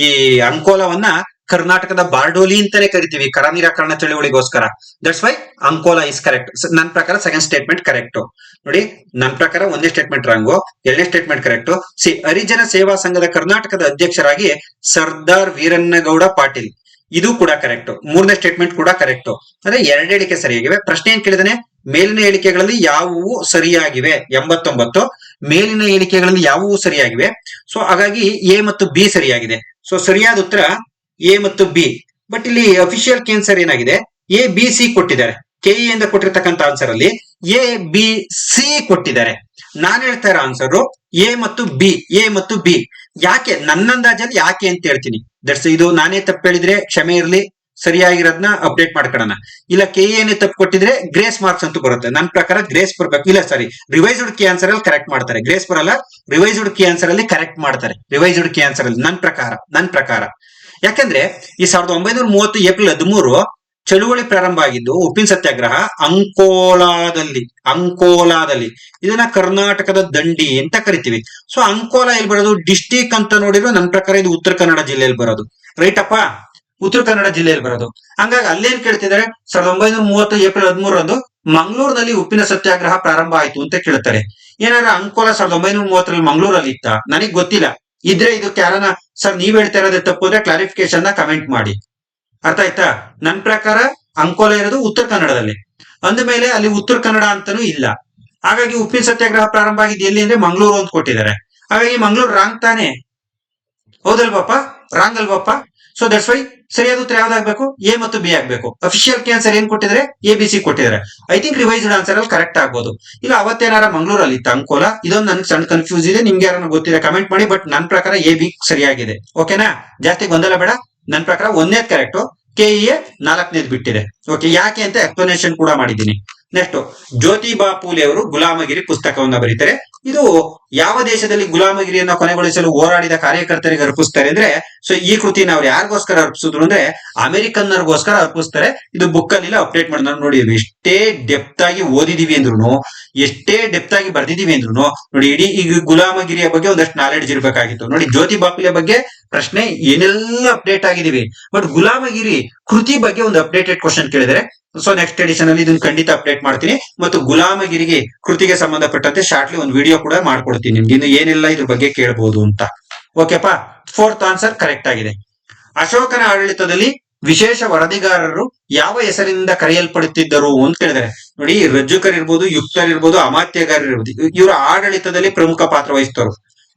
ಈ ಅಂಕೋಲವನ್ನ ಕರ್ನಾಟಕದ ಬಾರ್ಡೋಲಿ ಅಂತಾನೆ ಕರಿತೀವಿ ಕರ ನಿರಾಕರಣಾ ಚಳುವಳಿಗೋಸ್ಕರ. That's why Ankola is correct. ನನ್ನ ಪ್ರಕಾರ ಸೆಕೆಂಡ್ ಸ್ಟೇಟ್ಮೆಂಟ್ ಕರೆಕ್ಟ್. ನೋಡಿ, ನನ್ನ ಪ್ರಕಾರ 1ನೇ ಸ್ಟೇಟ್ಮೆಂಟ್ ರಾಂಗು, 2ನೇ ಸ್ಟೇಟ್ಮೆಂಟ್ ಕರೆಕ್ಟ್. ಸಿ, ಹರಿಜನ ಸೇವಾ ಸಂಘದ ಕರ್ನಾಟಕದ ಅಧ್ಯಕ್ಷರಾಗಿ ಸರ್ದಾರ್ ವೀರಣ್ಣಗೌಡ ಪಾಟೀಲ್. ಇದು ಕೂಡ ಕರೆಕ್ಟ್. 3ನೇ ಸ್ಟೇಟ್ಮೆಂಟ್ ಕೂಡ ಕರೆಕ್ಟ್. ಅಂದ್ರೆ 2 ಹೇಳಿಕೆ ಸರಿಯಾಗಿವೆ. ಪ್ರಶ್ನೆ ಏನ್ ಕೇಳಿದಾನೆ? ಮೇಲಿನ ಹೇಳಿಕೆಗಳಲ್ಲಿ ಯಾವುವು ಸರಿಯಾಗಿವೆ? 89 ಮೇಲಿನ ಹೇಳಿಕೆಗಳಲ್ಲಿ ಯಾವುವು ಸರಿಯಾಗಿವೆ. ಸೊ ಹಾಗಾಗಿ ಎ ಮತ್ತು ಬಿ ಸರಿಯಾಗಿದೆ. ಸೊ ಸರಿಯಾದ ಉತ್ತರ ಎ ಮತ್ತು ಬಿ. ಬಟ್ ಇಲ್ಲಿ ಅಫಿಷಿಯಲ್ ಆನ್ಸರ್ ಏನಾಗಿದೆ? ಎ ಬಿ ಸಿ ಕೊಟ್ಟಿದ್ದಾರೆ. ಕೆಇ ಇಂದ ಕೊಟ್ಟಿರ್ತಕ್ಕಂಥ ಆನ್ಸರ್ ಅಲ್ಲಿ ಎ ಬಿ ಸಿ ಕೊಟ್ಟಿದ್ದಾರೆ. ನಾನು ಹೇಳ್ತಾ ಇರೋ ಆನ್ಸರ್ ಎ ಮತ್ತು ಬಿ. ಯಾಕೆ? ನನ್ನ ಅಂದಾಜಲ್ಲಿ ಯಾಕೆ ಅಂತ ಹೇಳ್ತೀನಿ. ದಟ್ಸ್ ಇದು. ನಾನೇ ತಪ್ಪು ಹೇಳಿದ್ರೆ ಕ್ಷಮೆ ಇರಲಿ, ಸರಿಯಾಗಿರೋದನ್ನ ಅಪ್ಡೇಟ್ ಮಾಡ್ಕೊಳ್ಳೋಣ. ಇಲ್ಲ ಕೆಇ ತಪ್ಪು ಕೊಟ್ಟಿದ್ರೆ ಗ್ರೇಸ್ ಮಾರ್ಕ್ಸ್ ಅಂತೂ ಬರುತ್ತೆ. ನನ್ನ ಪ್ರಕಾರ ಗ್ರೇಸ್ ಬರ್ಬೇಕು. ಇಲ್ಲ ಸಾರಿ, ರಿವೈಸ್ಡ್ ಕೀ ಆನ್ಸರ್ ಅಲ್ಲಿ ಕರೆಕ್ಟ್ ಮಾಡ್ತಾರೆ. ಗ್ರೇಸ್ ಬರಲ್ಲ, ರಿವೈಸ್ಡ್ ಕೀ ಆನ್ಸರ್ ಅಲ್ಲಿ ಕರೆಕ್ಟ್ ಮಾಡ್ತಾರೆ. ರಿವೈಸ್ಡ್ ಕೀ ಆನ್ಸರ್ ಅಲ್ಲಿ ನನ್ನ ಪ್ರಕಾರ ಯಾಕಂದ್ರೆ ಈ 1930 ಏಪ್ರಿಲ್ 13 ಚಳುವಳಿ ಪ್ರಾರಂಭ ಆಗಿದ್ದು ಉಪ್ಪಿನ ಸತ್ಯಾಗ್ರಹ ಅಂಕೋಲಾದಲ್ಲಿ. ಇದನ್ನ ಕರ್ನಾಟಕದ ದಂಡಿ ಅಂತ ಕರಿತೀವಿ. ಸೊ ಅಂಕೋಲಾ ಎಲ್ಲಿ ಬರೋದು? ಡಿಸ್ಟಿಕ್ ಅಂತ ನೋಡಿದ್ರೆ ನನ್ನ ಪ್ರಕಾರ ಇದು ಉತ್ತರ ಕನ್ನಡ ಜಿಲ್ಲೆಯಲ್ಲಿ ಬರೋದು. ರೈಟ್ ಅಪ್ಪ, ಉತ್ತರ ಕನ್ನಡ ಜಿಲ್ಲೆಯಲ್ಲಿ ಬರೋದು. ಹಂಗಾಗಿ ಅಲ್ಲೇನ್ ಕೇಳ್ತಿದ್ದಾರೆ? 1930 ಏಪ್ರಿಲ್ 13ರಂದು ಮಂಗಳೂರಿನಲ್ಲಿ ಉಪ್ಪಿನ ಸತ್ಯಾಗ್ರಹ ಪ್ರಾರಂಭ ಆಯ್ತು ಅಂತ ಕೇಳ್ತಾರೆ. ಏನಾದ್ರೆ ಅಂಕೋಲಾ 1930ರಲ್ಲಿ ಮಂಗಳೂರಲ್ಲಿ ಇತ್ತ? ನನಗ್ ಗೊತ್ತಿಲ್ಲ. ಇದ್ರೆ ಇದಕ್ಕೆ ಯಾರನ್ನ ಸರ್ ನೀವ್ ಹೇಳ್ತಾ ಇರೋದೇ ತಪ್ಪು ಅಂದ್ರೆ ಕ್ಲಾರಿಫಿಕೇಶನ್ ನ ಕಮೆಂಟ್ ಮಾಡಿ. ಅರ್ಥ ಆಯ್ತಾ? ನನ್ ಪ್ರಕಾರ ಅಂಕೋಲಾ ಇರೋದು ಉತ್ತರ ಕನ್ನಡದಲ್ಲಿ. ಅಂದಮೇಲೆ ಅಲ್ಲಿ ಉತ್ತರ ಕನ್ನಡ ಅಂತಾನೂ ಇಲ್ಲ. ಹಾಗಾಗಿ ಉಪ್ಪಿನ ಸತ್ಯಾಗ್ರಹ ಪ್ರಾರಂಭ ಆಗಿದ್ದು ಎಲ್ಲಿ ಅಂದ್ರೆ ಮಂಗಳೂರು ಅಂತ ಕೊಟ್ಟಿದ್ದಾರೆ. ಹಾಗಾಗಿ ಮಂಗಳೂರು ರಾಂಗ್ ತಾನೆ? ಹೌದಲ್ವಪ್ಪ? ರಾಂಗ್ ಅಲ್ವಪ್ಪ? ಸೊ ದಟ್ಸ್ ವೈ ಸರಿಯಾದ ಉತ್ತರ ಯಾವ್ದಾಗ್ಬೇಕು? ಎ ಮತ್ತು ಬಿ ಆಗ್ಬೇಕು. ಅಫಿಷಿಯಲ್ ಆನ್ಸರ್ ಏನ್ ಕೊಟ್ಟಿದ್ರೆ? ಎ ಬಿ ಸಿ ಕೊಟ್ಟಿದ್ದಾರೆ. ಐ ಥಿಂಕ್ ರಿವೈಸ್ಡ್ ಆನ್ಸರ್ ಅಲ್ಲಿ ಕರೆಕ್ಟ್ ಆಗ್ಬೋದು. ಇಲ್ಲ ಅವತ್ತೇನಾರ ಮಂಗಳೂರಲ್ಲಿ ಇತ್ತು ಅಂಕೋಲಾ? ಇದೊಂದು ನನ್ಗೆ ಸಣ್ಣ ಕನ್ಫ್ಯೂಸ್ ಇದೆ. ನಿಮ್ಗೆ ಯಾರನ್ನ ಗೊತ್ತಿದೆ ಕಮೆಂಟ್ ಮಾಡಿ. ಬಟ್ ನನ್ನ ಪ್ರಕಾರ ಎ ಬಿ ಸರಿಯಾಗಿದೆ. ಓಕೆನಾ? ಜಾಸ್ತಿ ಗೊಂದಲ ಬೇಡ. ನನ್ನ ಪ್ರಕಾರ 1ನೇದ್ ಕರೆಕ್ಟ್, ಕೆಇಎ 4ನೇದ್ ಬಿಟ್ಟಿದೆ. ಓಕೆ, ಯಾಕೆ ಅಂತ ಎಕ್ಸ್ಪ್ಲನೇಷನ್ ಕೂಡ ಮಾಡಿದ್ದೀನಿ. ನೆಕ್ಸ್ಟ್, ಜ್ಯೋತಿಬಾ ಫೂಲೆ ಅವರು ಗುಲಾಮಗಿರಿ ಪುಸ್ತಕವನ್ನ ಬರೀತಾರೆ. ಇದು ಯಾವ ದೇಶದಲ್ಲಿ ಗುಲಾಮಗಿರಿಯನ್ನು ಕೊನೆಗೊಳಿಸಲು ಹೋರಾಡಿದ ಕಾರ್ಯಕರ್ತರಿಗೆ ಅರ್ಪಿಸ್ತಾರೆ ಅಂದ್ರೆ, ಸೊ ಈ ಕೃತಿನ ಅವ್ರು ಯಾರಿಗೋಸ್ಕರ ಅರ್ಪಿಸಿದ್ರು ಅಂದ್ರೆ ಅಮೆರಿಕನ್ನರ್ಗೋಸ್ಕರ ಅರ್ಪಿಸ್ತಾರೆ. ಇದು ಬುಕ್ ಅಲ್ಲಿ ಅಪ್ಡೇಟ್ ಮಾಡಿ ನಾವು ನೋಡಿ, ಎಷ್ಟೇ ಡೆಪ್ತ್ ಆಗಿ ಓದಿದೀವಿ ಅಂದ್ರು, ಎಷ್ಟೇ ಡೆಪ್ತ್ ಆಗಿ ಬರ್ದಿದೀವಿ ಅಂದ್ರು ನೋಡಿ, ಇಡೀ ಈಗ ಗುಲಾಮಗಿರಿಯ ಬಗ್ಗೆ ಒಂದಷ್ಟು ನಾಲೆಡ್ಜ್ ಇರ್ಬೇಕಾಗಿತ್ತು. ನೋಡಿ, ಜ್ಯೋತಿ ಬಾಪುಲೆ ಬಗ್ಗೆ ಪ್ರಶ್ನೆ ಏನೆಲ್ಲ ಅಪ್ಡೇಟ್ ಆಗಿದೀವಿ, ಬಟ್ ಗುಲಾಮಗಿರಿ ಕೃತಿ ಬಗ್ಗೆ ಒಂದು ಅಪ್ಡೇಟೆಡ್ ಕ್ವಶನ್ ಕೇಳಿದರೆ, ಸೊ ನೆಕ್ಸ್ಟ್ ಎಡಿಷನ್ ಅಲ್ಲಿ ಇದನ್ನ ಖಂಡಿತ ಅಪ್ಡೇಟ್ ಮಾಡ್ತೀನಿ. ಮತ್ತು ಗುಲಾಮಗಿರಿಗೆ ಕೃತಿಗೆ ಸಂಬಂಧಪಟ್ಟಂತೆ ಶಾರ್ಟ್ಲಿ ಒಂದು ವಿಡಿಯೋ ಕೂಡ ಮಾಡ್ಕೊಡ್ತೀನಿ ನಿಮ್ಗೆ, ಇನ್ನು ಏನೆಲ್ಲ ಇದ್ರ ಬಗ್ಗೆ ಕೇಳಬಹುದು ಅಂತ. ಓಕೆಪಾ, ಫೋರ್ತ್ ಆನ್ಸರ್ ಕರೆಕ್ಟ್ ಆಗಿದೆ. ಅಶೋಕನ ಆಡಳಿತದಲ್ಲಿ ವಿಶೇಷ ವರದಿಗಾರರು ಯಾವ ಹೆಸರಿನಿಂದ ಕರೆಯಲ್ಪಡುತ್ತಿದ್ದರು ಅಂತ ಕೇಳಿದರೆ, ನೋಡಿ, ರಜ್ಜುಕರಿರ್ಬೋದು, ಯುಕ್ತರಿರ್ಬೋದು, ಅಮಾತ್ಯಗಾರರಿರ್ಬೋದು, ಇವರ ಆಡಳಿತದಲ್ಲಿ ಪ್ರಮುಖ ಪಾತ್ರ ವಹಿಸ್ತರು.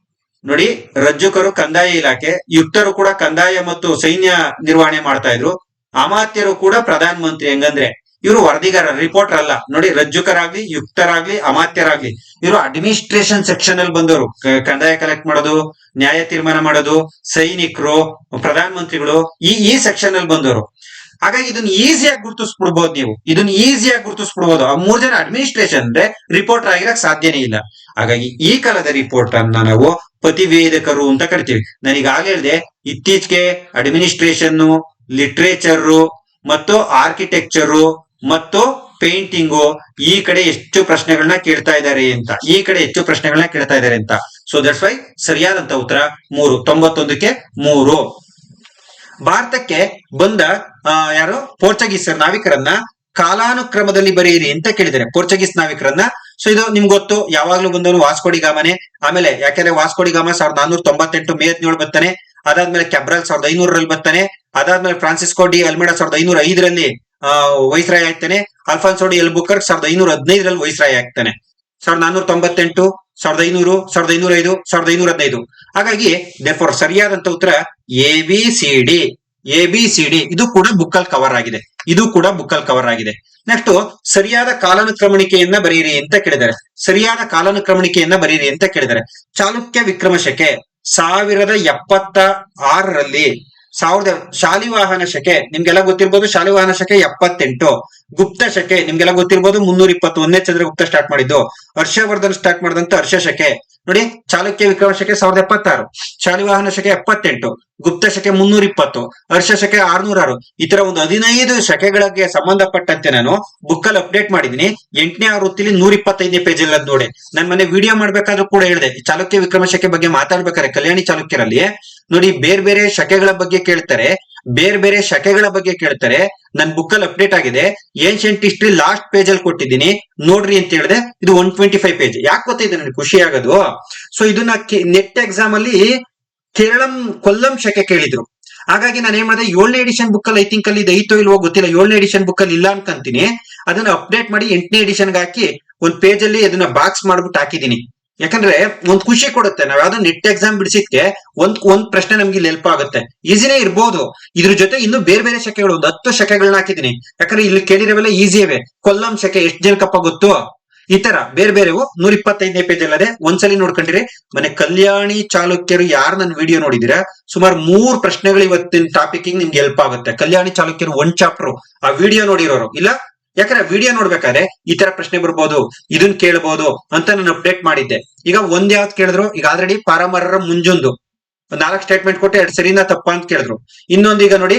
ನೋಡಿ, ರಜ್ಜುಕರು ಕಂದಾಯ ಇಲಾಖೆ, ಯುಕ್ತರು ಕೂಡ ಕಂದಾಯ ಮತ್ತು ಸೈನ್ಯ ನಿರ್ವಹಣೆ ಮಾಡ್ತಾ ಇದ್ರು, ಅಮಾತ್ಯರು ಕೂಡ ಪ್ರಧಾನ ಮಂತ್ರಿ. ಹೆಂಗಂದ್ರೆ ಇವರು ವರದಿಗಾರ, ರಿಪೋರ್ಟರ್ ಅಲ್ಲ. ನೋಡಿ, ರಜ್ಜುಕರಾಗ್ಲಿ, ಯುಕ್ತರಾಗ್ಲಿ, ಅಮಾತ್ಯರಾಗ್ಲಿ ಇವರು ಅಡ್ಮಿನಿಸ್ಟ್ರೇಷನ್ ಸೆಕ್ಷನ್ ಅಲ್ಲಿ ಬಂದವರು, ಕಂದಾಯ ಕಲೆಕ್ಟ್ ಮಾಡೋದು, ನ್ಯಾಯ ತೀರ್ಮಾನ ಮಾಡೋದು, ಸೈನಿಕರು, ಪ್ರಧಾನ ಮಂತ್ರಿಗಳು ಈ ಸೆಕ್ಷನ್ ಅಲ್ಲಿ ಬಂದವರು. ಹಾಗಾಗಿ ಇದನ್ನ ಈಸಿಯಾಗಿ ಗುರುತಿಸ್ಬಿಡ್ಬೋದು ನೀವು, ಇದನ್ನ ಈಸಿಯಾಗಿ ಗುರುತಿಸ್ಬಿಡ್ಬೋದು. ಆ 3 ಜನ ಅಡ್ಮಿನಿಸ್ಟ್ರೇಷನ್ ಅಂದ್ರೆ ರಿಪೋರ್ಟರ್ ಆಗಿರಕ್ ಸಾಧ್ಯನೇ ಇಲ್ಲ. ಹಾಗಾಗಿ ಈ ಕಾಲದ ರಿಪೋರ್ಟ್ ಅನ್ನ ನಾವು ಪತಿವೇದಕರು ಅಂತ ಕರಿತೀವಿ. ನಾನೀಗಾಗಲೇ ಹೇಳಿದೆ, ಇತ್ತೀಚೆಗೆ ಅಡ್ಮಿನಿಸ್ಟ್ರೇಷನ್, ಲಿಟ್ರೇಚರ್ ಮತ್ತು ಆರ್ಕಿಟೆಕ್ಚರ್ ಮತ್ತು ಪೇಂಟಿಂಗು ಈ ಕಡೆ ಹೆಚ್ಚು ಪ್ರಶ್ನೆಗಳನ್ನ ಕೇಳ್ತಾ ಇದ್ದಾರೆ ಅಂತ, ಸೊ ದಟ್ಸ್ ವೈ ಸರಿಯಾದಂತ ಉತ್ತರ 3, 91ಕ್ಕೆ 3. ಭಾರತಕ್ಕೆ ಬಂದ ಯಾರು ಪೋರ್ಚುಗೀಸರ್ ನಾವಿಕರನ್ನ ಕಾಲಾನುಕ್ರಮದಲ್ಲಿ ಬರೆಯಿರಿ ಅಂತ ಕೇಳಿದ್ದಾರೆ. ಪೋರ್ಚುಗೀಸ್ ನಾವಿಕರನ್ನ, ಸೊ ಇದು ನಿಮ್ಗೆ ಗೊತ್ತು, ಯಾವಾಗ್ಲೂ ಬಂದವನು ವಾಸ್ಕೋಡಿ ಗಾಮನೆ. ಆಮೇಲೆ ಯಾಕೆಂದ್ರೆ ವಾಸ್ಕೋಡಿ ಗಾಮ 1498 ಮೇ 17 ಬರ್ತಾನೆ. ಅದಾದ್ಮೇಲೆ ಕ್ಯಾಬ್ರಲ್ 1500 ಬರ್ತಾನೆ. ಅದಾದ್ಮೇಲೆ ಫ್ರಾನ್ಸಿಸ್ಕೋ ಡಿ ಅಲ್ಮೇಡಾ 1505 ವೈಸ್ರಾಯ್ ಆಗ್ತಾನೆ. ಅಲ್ಫಾನ್ಸೋ ಡಿ ಎಲ್ಬುಕರ್ಕ್ 1515 ವೈಸ್ರಾಯ್ ಆಗ್ತಾನೆ. 1498, 1500, 1505, 1515. ಹಾಗಾಗಿ ದೇರ್ಫೋರ್ ಸರಿಯಾದಂತ ಉತ್ತರ ABCD. ಇದು ಕೂಡ ಬುಕ್ಕಲ್ ಕವರ್ ಆಗಿದೆ. ನೆಕ್ಸ್ಟ್, ಸರಿಯಾದ ಕಾಲಾನುಕ್ರಮಣಿಕೆಯನ್ನ ಬರೆಯಿರಿ ಅಂತ ಕೇಳಿದ್ದಾರೆ. ಚಾಲುಕ್ಯ ವಿಕ್ರಮ ಶಕೆ 1076ರಲ್ಲಿ ಶಾಲಿವಾಹನ ಶಕೆ ನಿಮ್ಗೆಲ್ಲ ಗೊತ್ತಿರ್ಬೋದು, ಶಾಲಿವಾಹನ ಶಕೆ 78. ಗುಪ್ತ ಶಕೆ ನಿಮ್ಗೆಲ್ಲ ಗೊತ್ತಿರ್ಬೋದು, 321ನೇ ಚಂದ್ರಗುಪ್ತ ಸ್ಟಾರ್ಟ್ ಮಾಡಿದ್ದು. ಹರ್ಷವರ್ಧನ್ ಸ್ಟಾರ್ಟ್ ಮಾಡಿದಂತ ಹರ್ಷ ಶಕೆ. ನೋಡಿ, ಚಾಲುಕ್ಯ ವಿಕ್ರಮ ಶಕೆ 1076, ಶಾಲಿವಾಹನ ಶಕೆ 78, ಗುಪ್ತ ಶಕೆ 320, ಹರ್ಷ ಶಕೆ 606. ಈ ತರ ಒಂದು 15 ಶಕೆಗಳಿಗೆ ಸಂಬಂಧಪಟ್ಟಂತೆ ನಾನು ಬುಕ್ ಅಲ್ಲಿ ಅಪ್ಡೇಟ್ ಮಾಡಿದೀನಿ. 8ನೇ ಆವೃತ್ತಿಲಿ 125ನೇ ಪೇಜ್ ಅಲ್ಲಿ ನೋಡಿ. ನಾನು ಮೊನ್ನೆ ವಿಡಿಯೋ ಮಾಡ್ಬೇಕಾದ್ರೂ ಕೂಡ ಹೇಳಿದೆ, ಚಾಲುಕ್ಯ ವಿಕ್ರಮ ಶಕೆ ಬಗ್ಗೆ ಮಾತಾಡ್ಬೇಕಾದ್ರೆ ಕಲ್ಯಾಣಿ ಚಾಲುಕ್ಯರಲ್ಲಿ ನೋಡಿ ಬೇರೆ ಬೇರೆ ಶಕೆಗಳ ಬಗ್ಗೆ ಕೇಳ್ತಾರೆ. ನನ್ ಬುಕ್ ಅಲ್ಲಿ ಅಪ್ಡೇಟ್ ಆಗಿದೆ. ಏನ್ಷಿಯಂಟ್ ಹಿಸ್ಟ್ರಿ ಲಾಸ್ಟ್ ಪೇಜ್ ಅಲ್ಲಿ ಕೊಟ್ಟಿದ್ದೀನಿ, ನೋಡ್ರಿ ಅಂತ ಹೇಳಿದೆ. ಇದು 125 ಪೇಜ್. ಯಾಕೆ ಗೊತ್ತಿದೆ ನನಗೆ ಖುಷಿ ಆಗೋದು, ಸೊ ಇದನ್ನ ನೆಟ್ ಎಕ್ಸಾಮ್ ಅಲ್ಲಿ ಕೊಲ್ಲಂ ಶಕೆ ಕೇಳಿದ್ರು. ಹಾಗಾಗಿ ನಾನು ಏನ್ ಮಾಡಿದೆ, 7ನೇ ಎಡಿಷನ್ ಬುಕ್ ಅಲ್ಲಿ ಐ ಥಿಂಕ್ ಅಲ್ಲಿ ಇದು ಐತೋ ಇಲ್ವೋ ಗೊತ್ತಿಲ್ಲ, 7ನೇ ಎಡಿಷನ್ ಬುಕ್ ಅಲ್ಲಿ ಇಲ್ಲ ಅನ್ಕಂತೀನಿ. ಅದನ್ನ ಅಪ್ಡೇಟ್ ಮಾಡಿ 8ನೇ ಎಡಿಷನ್ಗೆ ಹಾಕಿ ಒಂದ್ ಪೇಜ್ ಅಲ್ಲಿ ಅದನ್ನ ಬಾಕ್ಸ್ ಮಾಡ್ಬಿಟ್ಟು ಹಾಕಿದೀನಿ. ಯಾಕಂದ್ರೆ ಒಂದ್ ಖುಷಿ ಕೊಡುತ್ತೆ, ನಾವ್ ಯಾವ್ದೋ ನೆಟ್ ಎಕ್ಸಾಮ್ ಬಿಡಿಸಿದ್ಕೆ ಒಂದ್ ಪ್ರಶ್ನೆ ನಮ್ಗೆ ಇಲ್ಲಿ ಹೆಲ್ಪ್ ಆಗುತ್ತೆ. ಈಸಿನೇ ಇರ್ಬೋದು. ಇದ್ರ ಜೊತೆ ಇನ್ನು ಬೇರೆ ಬೇರೆ ಶಕೆಗಳು ಒಂದು 10 ಶಕೆಗಳನ್ನ ಹಾಕಿದೀನಿ. ಯಾಕಂದ್ರೆ ಇಲ್ಲಿ ಕೇಳಿರೋವೆಲ್ಲ ಈಸಿಯವೇ. ಕೊಲ್ಲಂ ಶಕೆ ಎಷ್ಟು ಜನಕ್ಕಪ್ಪ ಗೊತ್ತು, ಈ ತರ ಬೇರೆ ಬೇರೆವು 125ನೇ ಪೇಜ್ ಅಲ್ಲದೆ ಒಂದ್ಸಲಿ ನೋಡ್ಕೊಂಡಿರಿ. ಮನೆ ಕಲ್ಯಾಣಿ ಚಾಲುಕ್ಯರು ಯಾರು ನನ್ನ ವಿಡಿಯೋ ನೋಡಿದಿರಾ, ಸುಮಾರು 3 ಪ್ರಶ್ನೆಗಳು ಇವತ್ತಿನ ಟಾಪಿಕ್ ನಿಮ್ಗೆ ಹೆಲ್ಪ್ ಆಗುತ್ತೆ. ಕಲ್ಯಾಣಿ ಚಾಲುಕ್ಯರು 1 ಚಾಪ್ಟರ್ ಆ ವಿಡಿಯೋ ನೋಡಿರೋರು ಇಲ್ಲ, ಯಾಕಂದ್ರೆ ವಿಡಿಯೋ ನೋಡ್ಬೇಕಾದ್ರೆ ಈ ತರ ಪ್ರಶ್ನೆ ಬರ್ಬೋದು, ಇದನ್ನ ಕೇಳಬಹುದು ಅಂತ ನಾನು ಅಪ್ಡೇಟ್ ಮಾಡಿದ್ದೆ. ಈಗ ಒಂದ್ ಯಾವ್ದು ಕೇಳಿದ್ರು, ಈಗ ಆಲ್ರೆಡಿ ಪಾರಮರರ ಮುಂಜೊಂದು 4 ಸ್ಟೇಟ್ಮೆಂಟ್ ಕೊಟ್ಟು 2 ಸರಿನಾ ತಪ್ಪ ಅಂತ ಕೇಳಿದ್ರು. ಇನ್ನೊಂದು ಈಗ ನೋಡಿ,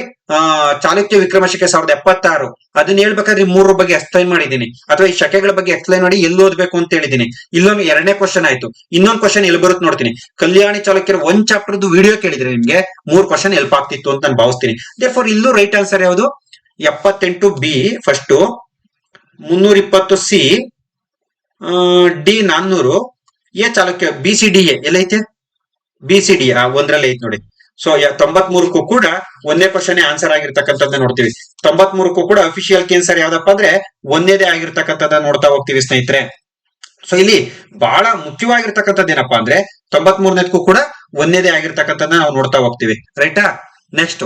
ಚಾಲುಕ್ಯ ವಿಕ್ರಮ ಶಕೆ 1076 ಅದನ್ನ ಹೇಳ್ಬೇಕಾದ್ರೆ 3 ಬಗ್ಗೆ ಎಕ್ಸ್ಪ್ಲೈನ್ ಮಾಡಿದೀನಿ, ಅಥವಾ ಈ ಶಕೆಗಳ ಬಗ್ಗೆ ಎಕ್ಸ್ಪ್ಲೈನ್ ಮಾಡಿ ಎಲ್ಲಿ ಓದ್ಬೇಕು ಅಂತ ಹೇಳಿದೀನಿ. ಇಲ್ಲೊಂದು 2ನೇ ಕ್ವಶನ್ ಆಯ್ತು. ಇನ್ನೊಂದು ಕ್ವಶನ್ ಎಲ್ಲಿ ಬರುತ್ತೆ ನೋಡ್ತೀನಿ. ಕಲ್ಯಾಣಿ ಚಾಲುಕ್ಯರ 1 ಚಾಪ್ಟರ್ದು ವಿಡಿಯೋ ಕೇಳಿದ್ರೆ ನಿಮ್ಗೆ 3 ಕ್ವಶನ್ ಹೆಲ್ಪ್ ಆಗ್ತಿತ್ತು ಅಂತ ನಾನು ಭಾವಿಸ್ತೀನಿ. ದೇರ್ಫೋರ್ ಇಲ್ಲೂ ರೈಟ್ ಆನ್ಸರ್ ಯಾವುದು, 78B first, 320C, D 400, A Chalukya BCDA ಎಲ್ಲೈತೆ, BCD ಒಂದ್ರಲ್ಲಿ ಐತೆ ನೋಡಿ. ಸೊ 93ಕ್ಕೂ ಕೂಡ 1ನೇ ಕ್ವಶನ್ ಆನ್ಸರ್ ಆಗಿರ್ತಕ್ಕಂಥದ್ದು ನೋಡ್ತೀವಿ. 93ಕ್ಕೂ ಕೂಡ ಅಫಿಷಿಯಲ್ ಆನ್ಸರ್ ಯಾವ್ದಪ್ಪ ಅಂದ್ರೆ 1ನೇದೇ ಆಗಿರ್ತಕ್ಕಂಥದ್ದು ನೋಡ್ತಾ ಹೋಗ್ತೀವಿ ಸ್ನೇಹಿತರೆ. ಸೊ ಇಲ್ಲಿ ಬಹಳ ಮುಖ್ಯವಾಗಿರ್ತಕ್ಕಂಥದ್ದು ಏನಪ್ಪಾ ಅಂದ್ರೆ 93ನೇದಕ್ಕೂ ಕೂಡ 1ನೇದೇ ಆಗಿರ್ತಕ್ಕಂಥದ್ದನ್ನ ನಾವು ನೋಡ್ತಾ ಹೋಗ್ತೀವಿ. ರೈಟಾ. ನೆಕ್ಸ್ಟ್,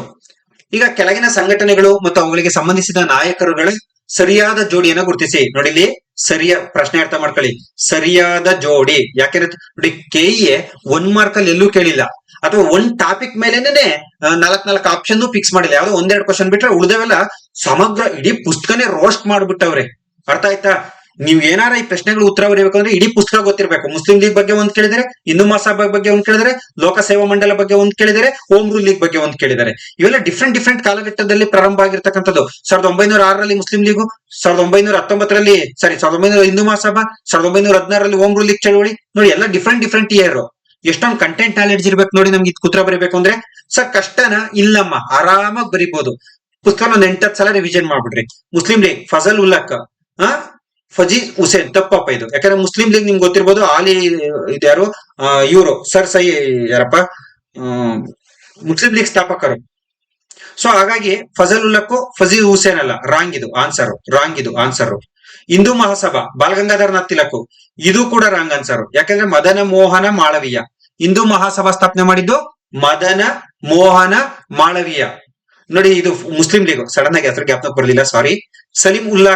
ಈಗ ಕೆಳಗಿನ ಸಂಘಟನೆಗಳು ಮತ್ತು ಅವುಗಳಿಗೆ ಸಂಬಂಧಿಸಿದ ನಾಯಕರುಗಳ ಸರಿಯಾದ ಜೋಡಿಯನ್ನು ಗುರುತಿಸಿ. ನೋಡಿ, ಇಲ್ಲಿ ಪ್ರಶ್ನೆ ಅರ್ಥ ಮಾಡ್ಕೊಳ್ಳಿ, ಸರಿಯಾದ ಜೋಡಿ. ಯಾಕೆಂದ್ರೆ ನೋಡಿ, KEA 1 ಮಾರ್ಕ್ ಅಲ್ಲಿ ಎಲ್ಲೂ ಕೇಳಿಲ್ಲ, ಅಥವಾ ಒಂದ್ ಟಾಪಿಕ್ ಮೇಲೆನೆ 4 ಆಪ್ಷನ್ ಫಿಕ್ಸ್ ಮಾಡಿಲ್ಲ. ಯಾವ್ದೋ 1-2 ಕ್ವಶನ್ ಬಿಟ್ರೆ ಉಳಿದವೆಲ್ಲ ಸಮಗ್ರ ಇಡೀ ಪುಸ್ತಕನೇ ರೋಸ್ಟ್ ಮಾಡ್ಬಿಟ್ಟವ್ರೆ. ಅರ್ಥ ಆಯ್ತಾ. ನೀವ್ ಏನಾರ ಈ ಪ್ರಶ್ನೆಗಳು ಉತ್ತರ ಬರೀಬೇಕು ಅಂದ್ರೆ ಇಡೀ ಪುಸ್ತಕ ಗೊತ್ತಿರಬೇಕು. ಮುಸ್ಲಿಂ ಲೀಗ್ ಬಗ್ಗೆ ಒಂದ್ ಕೇಳಿದರೆ, ಹಿಂದೂ ಮಹಾಸಭಾ ಬಗ್ಗೆ ಒಂದ್ ಕೇಳಿದರೆ, ಲೋಕ ಸೇವಾ ಮಂಡಲ ಬಗ್ಗೆ ಒಂದ್ ಕೇಳಿದರೆ, ಹೋಮ್ ರೂಲ್ ಲೀಗ್ ಬಗ್ಗೆ ಒಂದ್ ಕೇಳಿದರೆ. ಇವೆಲ್ಲ ಡಿಫ್ರೆಂಟ್ ಕಾಲಘಟ್ಟದಲ್ಲಿ ಪ್ರಾರಂಭ ಆಗಿರ್ತಕ್ಕಂಥದ್ದು. 1906ರಲ್ಲಿ ಮುಸ್ಲಿಂ ಲೀಗು, 1919ರಲ್ಲಿ ಸಾರಿ 1900 ಹಿಂದೂ ಮಹಾಸಭಾ, 1916ರಲ್ಲಿ ಹೋಮ್ ರೂಲ್ ಲೀಗ್ ಚಳವಳಿ. ನೋಡಿ ಎಲ್ಲ ಡಿಫ್ರೆಂಟ್ ಇಯರ್. ಎಷ್ಟೊಂದು ಕಂಟೆಂಟ್ ನಾಲೆಡ್ಜ್ ಇರ್ಬೇಕು ನೋಡಿ ನಮ್ಗೆ ಇದು ಉತ್ತರ ಬರೀಬೇಕು ಅಂದ್ರೆ. ಸರ್ ಕಷ್ಟನಾ? ಇಲ್ಲಮ್ಮ, ಆರಾಮಾಗಿ ಬರಿಬಹುದು. ಪುಸ್ತಕ ಒಂದು 8-10 ಸಲ ರಿವಿಷನ್ ಮಾಡ್ಬಿಡ್ರಿ. ಮುಸ್ಲಿಂ ಲೀಗ್ ಫಜಲ್ ಉಲ್ಲಕ್, ಫಜೀದ್ ಹುಸೇನ್ ತಪ್ಪಪ್ಪ ಇದು. ಯಾಕಂದ್ರೆ ಮುಸ್ಲಿಂ ಲೀಗ್ ನಿಮ್ಗೆ ಗೊತ್ತಿರ್ಬೋದು, ಆಲಿ ಇದ್ಯಾರು ಇವರು ಸರ್ ಸೈ ಯಾರಪ್ಪ ಮುಸ್ಲಿಂ ಲೀಗ್ ಸ್ಥಾಪಕರು. ಸೊ ಹಾಗಾಗಿ ಫಜಲ್ ಉಲ್ಲಕ್ಕು ಫಜೀದ್ ಹುಸೇನ್ ಅಲ್ಲ, ರಾಂಗ್ ಇದು ಆನ್ಸರ್. ಹಿಂದೂ ಮಹಾಸಭಾ ಬಾಲಗಂಗಾಧರನಾಥ್ ತಿಲಕ್, ಇದು ಕೂಡ ರಾಂಗ್ ಆನ್ಸರ್. ಯಾಕಂದ್ರೆ ಮದನ ಮೋಹನ ಮಾಳವೀಯ. ಹಿಂದೂ ಮಹಾಸಭಾ ಸ್ಥಾಪನೆ ಮಾಡಿದ್ದು ಮದನ ಮೋಹನ ಮಾಳವೀಯ. ನೋಡಿ ಇದು ಮುಸ್ಲಿಂ ಲೀಗ್, ಸಡನ್ ಆಗಿ ಹೆಸರು ಜ್ಞಾಪಕ ಬರಲಿಲ್ಲ, ಸಾರಿ. ಸಲೀಂ ಉಲ್ಲಾ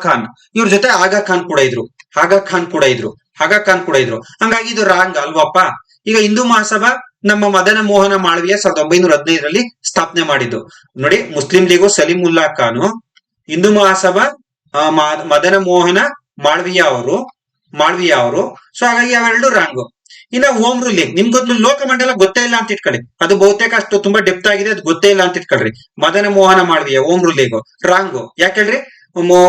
ಖಾನ್ ಇವ್ರ ಜೊತೆ ಆಗಾ ಖಾನ್ ಕೂಡ ಇದ್ರು. ಹಂಗಾಗಿ ಇದು ರಾಂಗ್ ಅಲ್ವಪ್ಪ. ಈಗ ಹಿಂದೂ ಮಹಾಸಭಾ ನಮ್ಮ ಮದನ ಮೋಹನ ಮಾಳವೀಯ 1915ರಲ್ಲಿ ಸ್ಥಾಪನೆ ಮಾಡಿದ್ದು. ನೋಡಿ ಮುಸ್ಲಿಂ ಲೀಗು ಸಲೀಂ ಉಲ್ಲಾ ಖಾನ್, ಹಿಂದೂ ಮಹಾಸಭಾ ಮದನ ಮೋಹನ ಮಾಳವೀಯ ಅವರು. ಸೊ ಹಾಗಾಗಿ ಅವೆರಡು ರಾಂಗು. ಇನ್ನ ಹೋಮ್ ರೂಲ್ ಲೀಗ್ ನಿಮ್ಗೆ ಗೊತ್ತು, ಲೋಕಮಂಡಲ ಗೊತ್ತೇ ಇಲ್ಲ ಅಂತ ಇಟ್ಕೊಳ್ಳಿ. ಅದು ಬಹುತೇಕ ಅಷ್ಟು ತುಂಬಾ ಡೆಪ್ತ್ ಆಗಿದೆ, ಅದು ಗೊತ್ತೇ ಇಲ್ಲ ಅಂತ ಇಟ್ಕೊಳ್ರಿ. Madan Mohan Malaviya home rule league wrong. ಯಾಕೇಳ್ರಿ,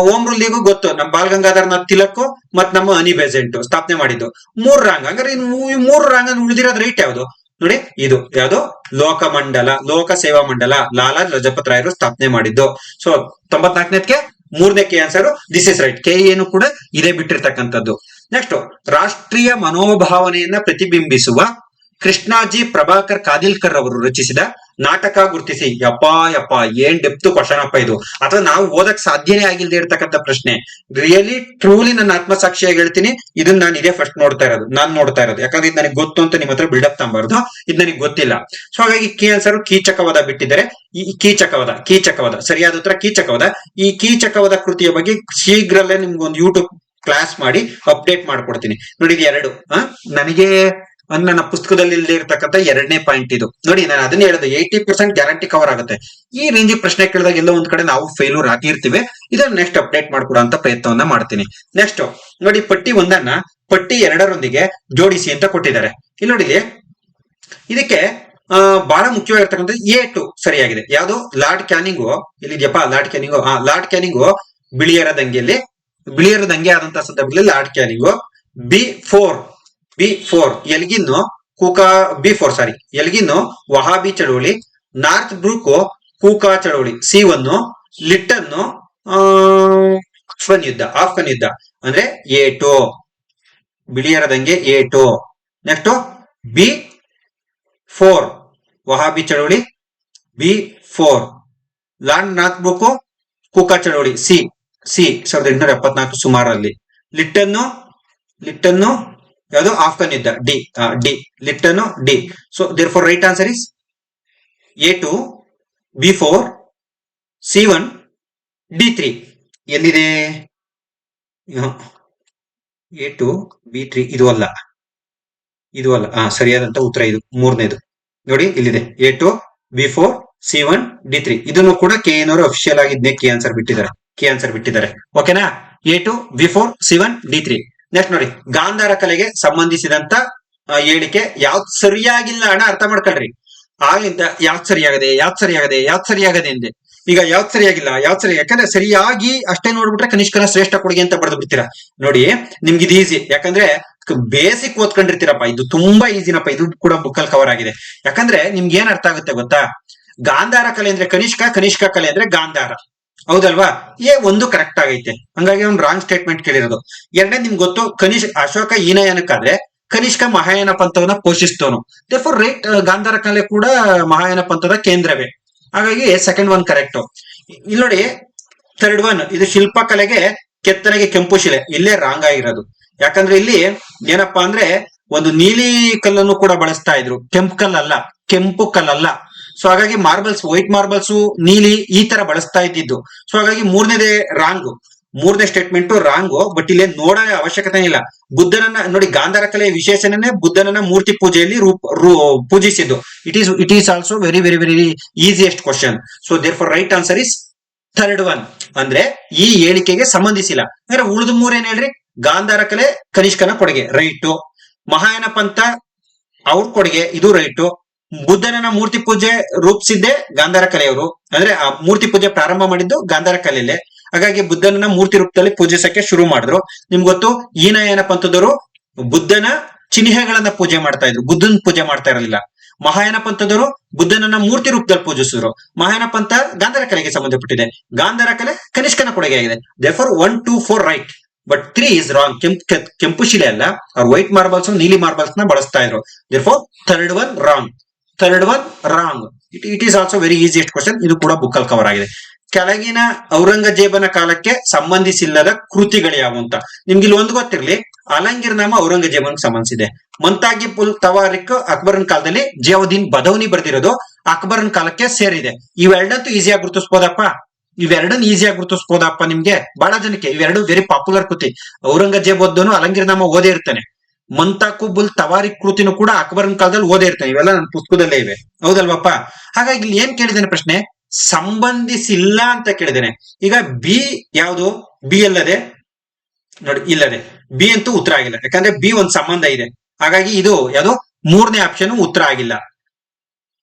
ಹೋಮ್ ರೂಲ್ ಲೀಗು ಗೊತ್ತು, ನಮ್ಮ ಬಾಲ್ ಗಂಗಾಧರನಾಥ್ ತಿಲಕ್ ಮತ್ ನಮ್ಮ ಅನಿ ಬೆಸೆಂಟ್ ಸ್ಥಾಪನೆ ಮಾಡಿದ್ದು. 3 ರಾಂಗ್. ಹಂಗಾರೆ ಇನ್ನು 3 ರಾಂಗ್ ಉಳಿದಿರೋದು ರೈಟ್ ಯಾವ್ದು ನೋಡಿ? ಇದು ಯಾವ್ದು? ಲೋಕ ಸೇವಾ ಮಂಡಲ, ಲಾಲಾ ಲಜಪತ್ ರಾಯರು ಸ್ಥಾಪನೆ ಮಾಡಿದ್ದು. ಸೊ 94ನೇದಕ್ಕೆ 3ನೇ K answer. This is right. K ಏನು ಕೂಡ ಇದೇ ಬಿಟ್ಟಿರ್ತಕ್ಕಂಥದ್ದು. ನೆಕ್ಸ್ಟ್, ರಾಷ್ಟ್ರೀಯ ಮನೋಭಾವನೆಯನ್ನ ಪ್ರತಿಬಿಂಬಿಸುವ ಕೃಷ್ಣಾಜಿ ಪ್ರಭಾಕರ್ ಕಾದಿಲ್ಕರ್ ಅವರು ರಚಿಸಿದ ನಾಟಕ ಗುರುತಿಸಿ. ಯಪ್ಪ ಏನ್ ಡೆಪ್ತ್ ಕ್ವಶನ್ ಅಪ್ಪ ಇದು. ಅಥವಾ ನಾವು ಓದಕ್ ಸಾಧ್ಯನೇ ಆಗಿಲ್ಲದೆ ಇರ್ತಕ್ಕಂಥ ಪ್ರಶ್ನೆ. ರಿಯಲಿ ಟ್ರೂಲಿ ನನ್ನ ಆತ್ಮಸಾಕ್ಷಿಯಾಗಿ ಹೇಳ್ತೀನಿ, ಇದನ್ನ ನಾನು ಇದೇ ಫಸ್ಟ್ ನೋಡ್ತಾ ಇರೋದು. ಯಾಕಂದ್ರೆ ಇದು ನನಗೆ ಗೊತ್ತು ಅಂತ ನಿಮ್ಮ ಹತ್ರ ಬಿಲ್ಡಪ್ ತಗೊಂಬಾರ್ದು, ಇದು ನನಗೆ ಗೊತ್ತಿಲ್ಲ. ಸೊ ಹಾಗಾಗಿ ಕೀ ಆನ್ಸರ್ ಕೀಚಕವದ ಬಿಟ್ಟಿದ್ದಾರೆ. ಈ ಕೀಚಕವದ ಸರಿಯಾದ ಉತ್ತರ ಕೀಚಕವದ. ಈ ಕೀಚಕವದ ಕೃತಿಯ ಬಗ್ಗೆ ಶೀಘ್ರಲ್ಲೇ ನಿಮ್ಗೊಂದು ಯೂಟ್ಯೂಬ್ ಕ್ಲಾಸ್ ಮಾಡಿ ಅಪ್ಡೇಟ್ ಮಾಡ್ಕೊಡ್ತೀನಿ. ನೋಡಿ ಇದು 2 ನನಗೆ ನನ್ನ ಪುಸ್ತಕದಲ್ಲಿ ಇಲ್ಲದೆ ಇರತಕ್ಕಂಥ 2ನೇ ಪಾಯಿಂಟ್ ಇದು. ನೋಡಿ ನಾನು ಅದನ್ನ ಹೇಳೋದು, 80% ಗ್ಯಾರಂಟಿ ಕವರ್ ಆಗುತ್ತೆ. ಈ ರೇಂಜ್ ಪ್ರಶ್ನೆ ಕೇಳಿದಾಗ ಎಲ್ಲೋ ಒಂದ್ ಕಡೆ ನಾವು ಫೇಲ್ಯೂರ್ ಆಗಿರ್ತೀವಿ. ಇದನ್ನ ನೆಕ್ಸ್ಟ್ ಅಪ್ಡೇಟ್ ಮಾಡ್ಕೊಡೋ ಪ್ರಯತ್ನವನ್ನ ಮಾಡ್ತೀನಿ. ನೆಕ್ಸ್ಟ್ ನೋಡಿ, ಪಟ್ಟಿ 1 ಪಟ್ಟಿ 2ರೊಂದಿಗೆ ಜೋಡಿಸಿ ಅಂತ ಕೊಟ್ಟಿದ್ದಾರೆ. ಇಲ್ಲಿ ನೋಡಿ, ಇದಕ್ಕೆ ಬಹಳ ಮುಖ್ಯವಾಗಿರ್ತಕ್ಕಂಥ A2 ಸರಿಯಾಗಿದೆ. ಯಾವುದು? ಲಾರ್ಡ್ ಕ್ಯಾನಿಂಗು ಇಲ್ಲಿದ್ಯಪ್ಪ, ಲಾರ್ಡ್ ಕ್ಯಾನಿಂಗು ಬಿಳಿಯರ ದಂಗೆ ಆದಂತಹ ಸಂದರ್ಭದಲ್ಲಿ ಲಾರ್ಡ್ ಕ್ಯಾನಿಂಗು. B4 ಎಲ್ಗಿನ್ನು ವಹಾಬಿ ಚಳವಳಿ. ನಾರ್ತ್ ಬ್ರೂಕ್ ಕೂಕಾ ಚಳವಳಿ. C1 ಲಿಟ್ಟನ್ ಆಫ್ಘನ್ ಯುದ್ಧ ಅಂದ್ರೆ A2 ಬಿಳಿಯರ ದಂಗೆ A2. ನೆಕ್ಸ್ಟ್ B4 ವಹಾಬಿ ಚಳವಳಿ. B4 ನಾರ್ತ್ ಬ್ರೂಕ್ ಕೂಕಾ ಚಳವಳಿ. C 1874 ಸುಮಾರಲ್ಲಿ. ಲಿಟ್ಟನ್ನು ಯಾವುದು? ಆಫ್ಘನ್ ಯುದ್ಧ. ಡಿ ಲಿಟ್ಟನ್ನು D. So therefore right answer is A2 B4 C1 D3. ಎಲ್ಲಿದೆ? A2 B3 ಇದು ಅಲ್ಲ. ಸರಿಯಾದಂತ ಉತ್ತರ ಇದು 3ನೇದು. ನೋಡಿ ಇಲ್ಲಿದೆ A2 B4 C1 D3. ಇದನ್ನು ಕೂಡ ಕೆ ಏನವರು ಅಫಿಷಿಯಲ್ ಆಗಿದ್ನೇ ಕೆ ಆನ್ಸರ್ ಬಿಟ್ಟಿದ್ದಾರೆ. ಓಕೆನಾ? A2 B4 C1 D3. Next ನೋಡಿ, ಗಾಂಧಾರ ಕಲೆಗೆ ಸಂಬಂಧಿಸಿದಂತ ಹೇಳಿಕೆ ಯಾವ್ದು ಸರಿಯಾಗಿಲ್ಲ ಅಣ್ಣ, ಅರ್ಥ ಮಾಡ್ಕೊಳ್ರಿ. ಆಗಿಂದ ಯಾವ್ದು ಸರಿಯಾಗದೆ ಎಂದೆ. ಈಗ ಯಾವ್ದು ಸರಿಯಾಗಿಲ್ಲ, ಯಾಕಂದ್ರೆ ಸರಿಯಾಗಿ ಅಷ್ಟೇ ನೋಡ್ಬಿಟ್ರೆ ಕನಿಷ್ಕನ ಶ್ರೇಷ್ಠ ಕೊಡುಗೆ ಅಂತ ಬರೆದು ಬಿಡ್ತೀರಾ. ನೋಡಿ ನಿಮ್ಗೆ ಇದು ಈಸಿ, ಯಾಕಂದ್ರೆ ಬೇಸಿಕ್ ಓದ್ಕೊಂಡಿರ್ತೀರಪ್ಪ. ಇದು ತುಂಬಾ ಈಸಿನಪ್ಪ. ಇದು ಕೂಡ ಬುಕ್ಕಲ್ಲಿ ಕವರ್ ಆಗಿದೆ. ಯಾಕಂದ್ರೆ ನಿಮ್ಗೆ ಏನ್ ಅರ್ಥ ಆಗುತ್ತೆ ಗೊತ್ತಾ? ಗಾಂಧಾರ ಕಲೆ ಅಂದ್ರೆ ಕನಿಷ್ಕ ಕಲೆ ಅಂದ್ರೆ ಗಾಂಧಾರ, ಹೌದಲ್ವಾ? ಒಂದು ಕರೆಕ್ಟ್ ಆಗೈತೆ, ಹಂಗಾಗಿ ಅವ್ನು ರಾಂಗ್ ಸ್ಟೇಟ್ಮೆಂಟ್ ಕೇಳಿರೋದು. 2ನೇ ನಿಮ್ಗೆ ಗೊತ್ತು, ಅಶೋಕ ಹೀನಯಾನಕ್ಕಾದ್ರೆ ಕನಿಷ್ಕ ಮಹಾಯಾನ ಪಂಥವನ್ನ ಪೋಷಿಸ್ತವನು. ದೇರ್ಫೋರ್ ರೈಟ್, ಗಾಂಧಾರ ಕಲೆ ಕೂಡ ಮಹಾಯಾನ ಪಂಥದ ಕೇಂದ್ರವೇ. ಹಾಗಾಗಿ ಸೆಕೆಂಡ್ 1 ಕರೆಕ್ಟ್. ಇಲ್ಲಿ ನೋಡಿ, ಥರ್ಡ್ 1 ಇದು ಶಿಲ್ಪಕಲೆಗೆ ಕೆತ್ತನೆಗೆ ಕೆಂಪು ಶಿಲೆ. ಇಲ್ಲೇ ರಾಂಗ್ ಆಗಿರೋದು. ಯಾಕಂದ್ರೆ ಇಲ್ಲಿ ಏನಪ್ಪಾ ಅಂದ್ರೆ ಒಂದು ನೀಲಿ ಕಲ್ಲನ್ನು ಕೂಡ ಬಳಸ್ತಾ ಇದ್ರು, ಕೆಂಪು ಕಲ್ಲಲ್ಲ. ಸೊ ಹಾಗಾಗಿ ಮಾರ್ಬಲ್ಸ್, ವೈಟ್ ಮಾರ್ಬಲ್ಸ್, ನೀಲಿ ಈ ತರ ಬಳಸ್ತಾ ಇದ್ದಿದ್ದು. ಸೊ ಹಾಗಾಗಿ 3ನೇದೇ ರಾಂಗು. 3ನೇ ಸ್ಟೇಟ್ಮೆಂಟ್ ರಾಂಗು. ಬಟ್ ಇಲ್ಲಿ ನೋಡೋ ಅವಶ್ಯಕತೆ ಇಲ್ಲ. ಬುದ್ಧನನ್ನ ನೋಡಿ, ಗಾಂಧಾರ ಕಲೆಯ ವಿಶೇಷಣನೇ ಬುದ್ಧನನ್ನ ಮೂರ್ತಿ ಪೂಜೆಯಲ್ಲಿ ಪೂಜಿಸಿದ್ದು. It is also very easiest question. So therefore right answer is third one ಅಂದ್ರೆ ಈ ಹೇಳಿಕೆಗೆ ಸಂಬಂಧಿಸಿಲ್ಲ. ಅಂದ್ರೆ ಉಳಿದ ಮೂರೇನ್ ಹೇಳ್ರಿ, ಗಾಂಧಾರ ಕಲೆ ಕನಿಷ್ಕನ ಕೊಡುಗೆ ರೈಟು, ಮಹಾಯಾನ ಪಂಥ ಅವ್ರ ಕೊಡುಗೆ ಇದು ರೈಟು, ಬುದ್ಧನ ಮೂರ್ತಿ ಪೂಜೆ ರೂಪಿಸಿದ್ದೆ ಗಾಂಧಾರ ಕಲೆಯವರು, ಅಂದ್ರೆ ಆ ಮೂರ್ತಿ ಪೂಜೆ ಪ್ರಾರಂಭ ಮಾಡಿದ್ದು ಗಾಂಧಾರ ಕಲೆಯಲ್ಲೇ. ಹಾಗಾಗಿ ಬುದ್ಧನ ಮೂರ್ತಿ ರೂಪದಲ್ಲಿ ಪೂಜಿಸಕ್ಕೆ ಶುರು ಮಾಡಿದ್ರು. ನಿಮ್ಗೆ ಗೊತ್ತು, ಈನಯಾನ ಪಂಥದವರು ಬುದ್ಧನ ಚಿಹ್ನೆಗಳನ್ನ ಪೂಜೆ ಮಾಡ್ತಾ ಇದ್ರು, ಬುದ್ಧನ ಪೂಜೆ ಮಾಡ್ತಾ ಇರಲಿಲ್ಲ. ಮಹಾಯಾನ ಪಂಥದವರು ಬುದ್ಧನನ್ನ ಮೂರ್ತಿ ರೂಪದಲ್ಲಿ ಪೂಜಿಸಿದ್ರು. ಮಹಾಯಾನ ಪಂಥ ಗಾಂಧಾರ ಕಲೆಗೆ ಸಂಬಂಧಪಟ್ಟಿದೆ, ಗಾಂಧಾರ ಕಲೆ ಕನಿಷ್ಕನ ಕೊಡುಗೆ ಆಗಿದೆ. Therefore 1, 2, 4 right, but 3 is wrong. ಕೆಂಪು ಶಿಲೆ ಅಲ್ಲ, ಅವ್ರು ವೈಟ್ ಮಾರ್ಬಲ್ಸ್ ನೀಲಿ ಮಾರ್ಬಲ್ಸ್ ನ ಬಳಸ್ತಾ ಇದ್ರು. Therefore third one wrong, third one wrong. It is also very easiest question. ಇದು ಕೂಡ ಬುಕ್ ಅಲ್ಲಿ ಕವರ್ ಆಗಿದೆ. ಕೆಳಗಿನ ಔರಂಗಜೇಬನ ಕಾಲಕ್ಕೆ ಸಂಬಂಧಿಸಿಲ್ಲದ ಕೃತಿಗಳು ಯಾವುವು ಅಂತ ನಿಮ್ಗೆ ಇಲ್ಲಿ ಒಂದು ಗೊತ್ತಿರಲಿ. ಅಲಂಗಿರ್ನಾಮ ಔರಂಗಜೇಬನ್ಗೆ ಸಂಬಂಧಿಸಿದೆ. ಮಂತಾಗಿಬ್ ಉಲ್ ತವಾರಿಕ್ ಅಕ್ಬರನ್ ಕಾಲದಲ್ಲಿ ಜಿಯಾವುದ್ದೀನ್ ಬದೌನಿ ಬರೆದಿರೋದು ಅಕ್ಬರನ್ ಕಾಲಕ್ಕೆ ಸೇರಿದೆ. ಇವೆರಡಂತೂ ಈಸಿಯಾಗಿ ಗುರುತಿಸಬಹುದಪ್ಪ, ಇವೆರಡನ್ನ ಈಸಿಯಾಗಿ ಗುರುತಿಸಬಹುದಪ್ಪ ನಿಮ್ಗೆ. ಬಹಳ ಜನಕ್ಕೆ ಇವೆರಡು ವೆರಿ ಪಾಪ್ಯುಲರ್ ಕೃತಿ. ಔರಂಗಜೇಬ್ ಓದೋನು ಅಲಂಗಿರ್ನಾಮ ಓದೇ ಇರ್ತಾನೆ, ಮಂತಾಕುಬುಲ್ ತವಾರಿಕ್ ಕೃತಿನೂ ಕೂಡ ಅಕ್ಬರನ್ ಕಾಲದಲ್ಲಿ ಓದೇ ಇರ್ತಾನೆ. ಇವೆಲ್ಲ ನನ್ನ ಪುಸ್ತಕದಲ್ಲೇ ಇವೆ, ಹೌದಲ್ವಪ್ಪ? ಹಾಗಾಗಿ ಇಲ್ಲಿ ಏನ್ ಕೇಳಿದ್ದೇನೆ ಪ್ರಶ್ನೆ, ಸಂಬಂಧಿಸಿಲ್ಲ ಅಂತ ಕೇಳಿದ್ದೇನೆ. ಈಗ ಬಿ ಯಾವುದು, ಬಿ ಅಲ್ಲದೆ ನೋಡಿ, ಇಲ್ಲದೆ ಬಿ ಅಂತೂ ಉತ್ತರ ಆಗಿಲ್ಲ, ಯಾಕಂದ್ರೆ ಬಿ ಒಂದ್ ಸಂಬಂಧ ಇದೆ. ಹಾಗಾಗಿ ಇದು ಯಾವುದು, ಮೂರನೇ ಆಪ್ಷನ್ ಉತ್ತರ ಆಗಿಲ್ಲ,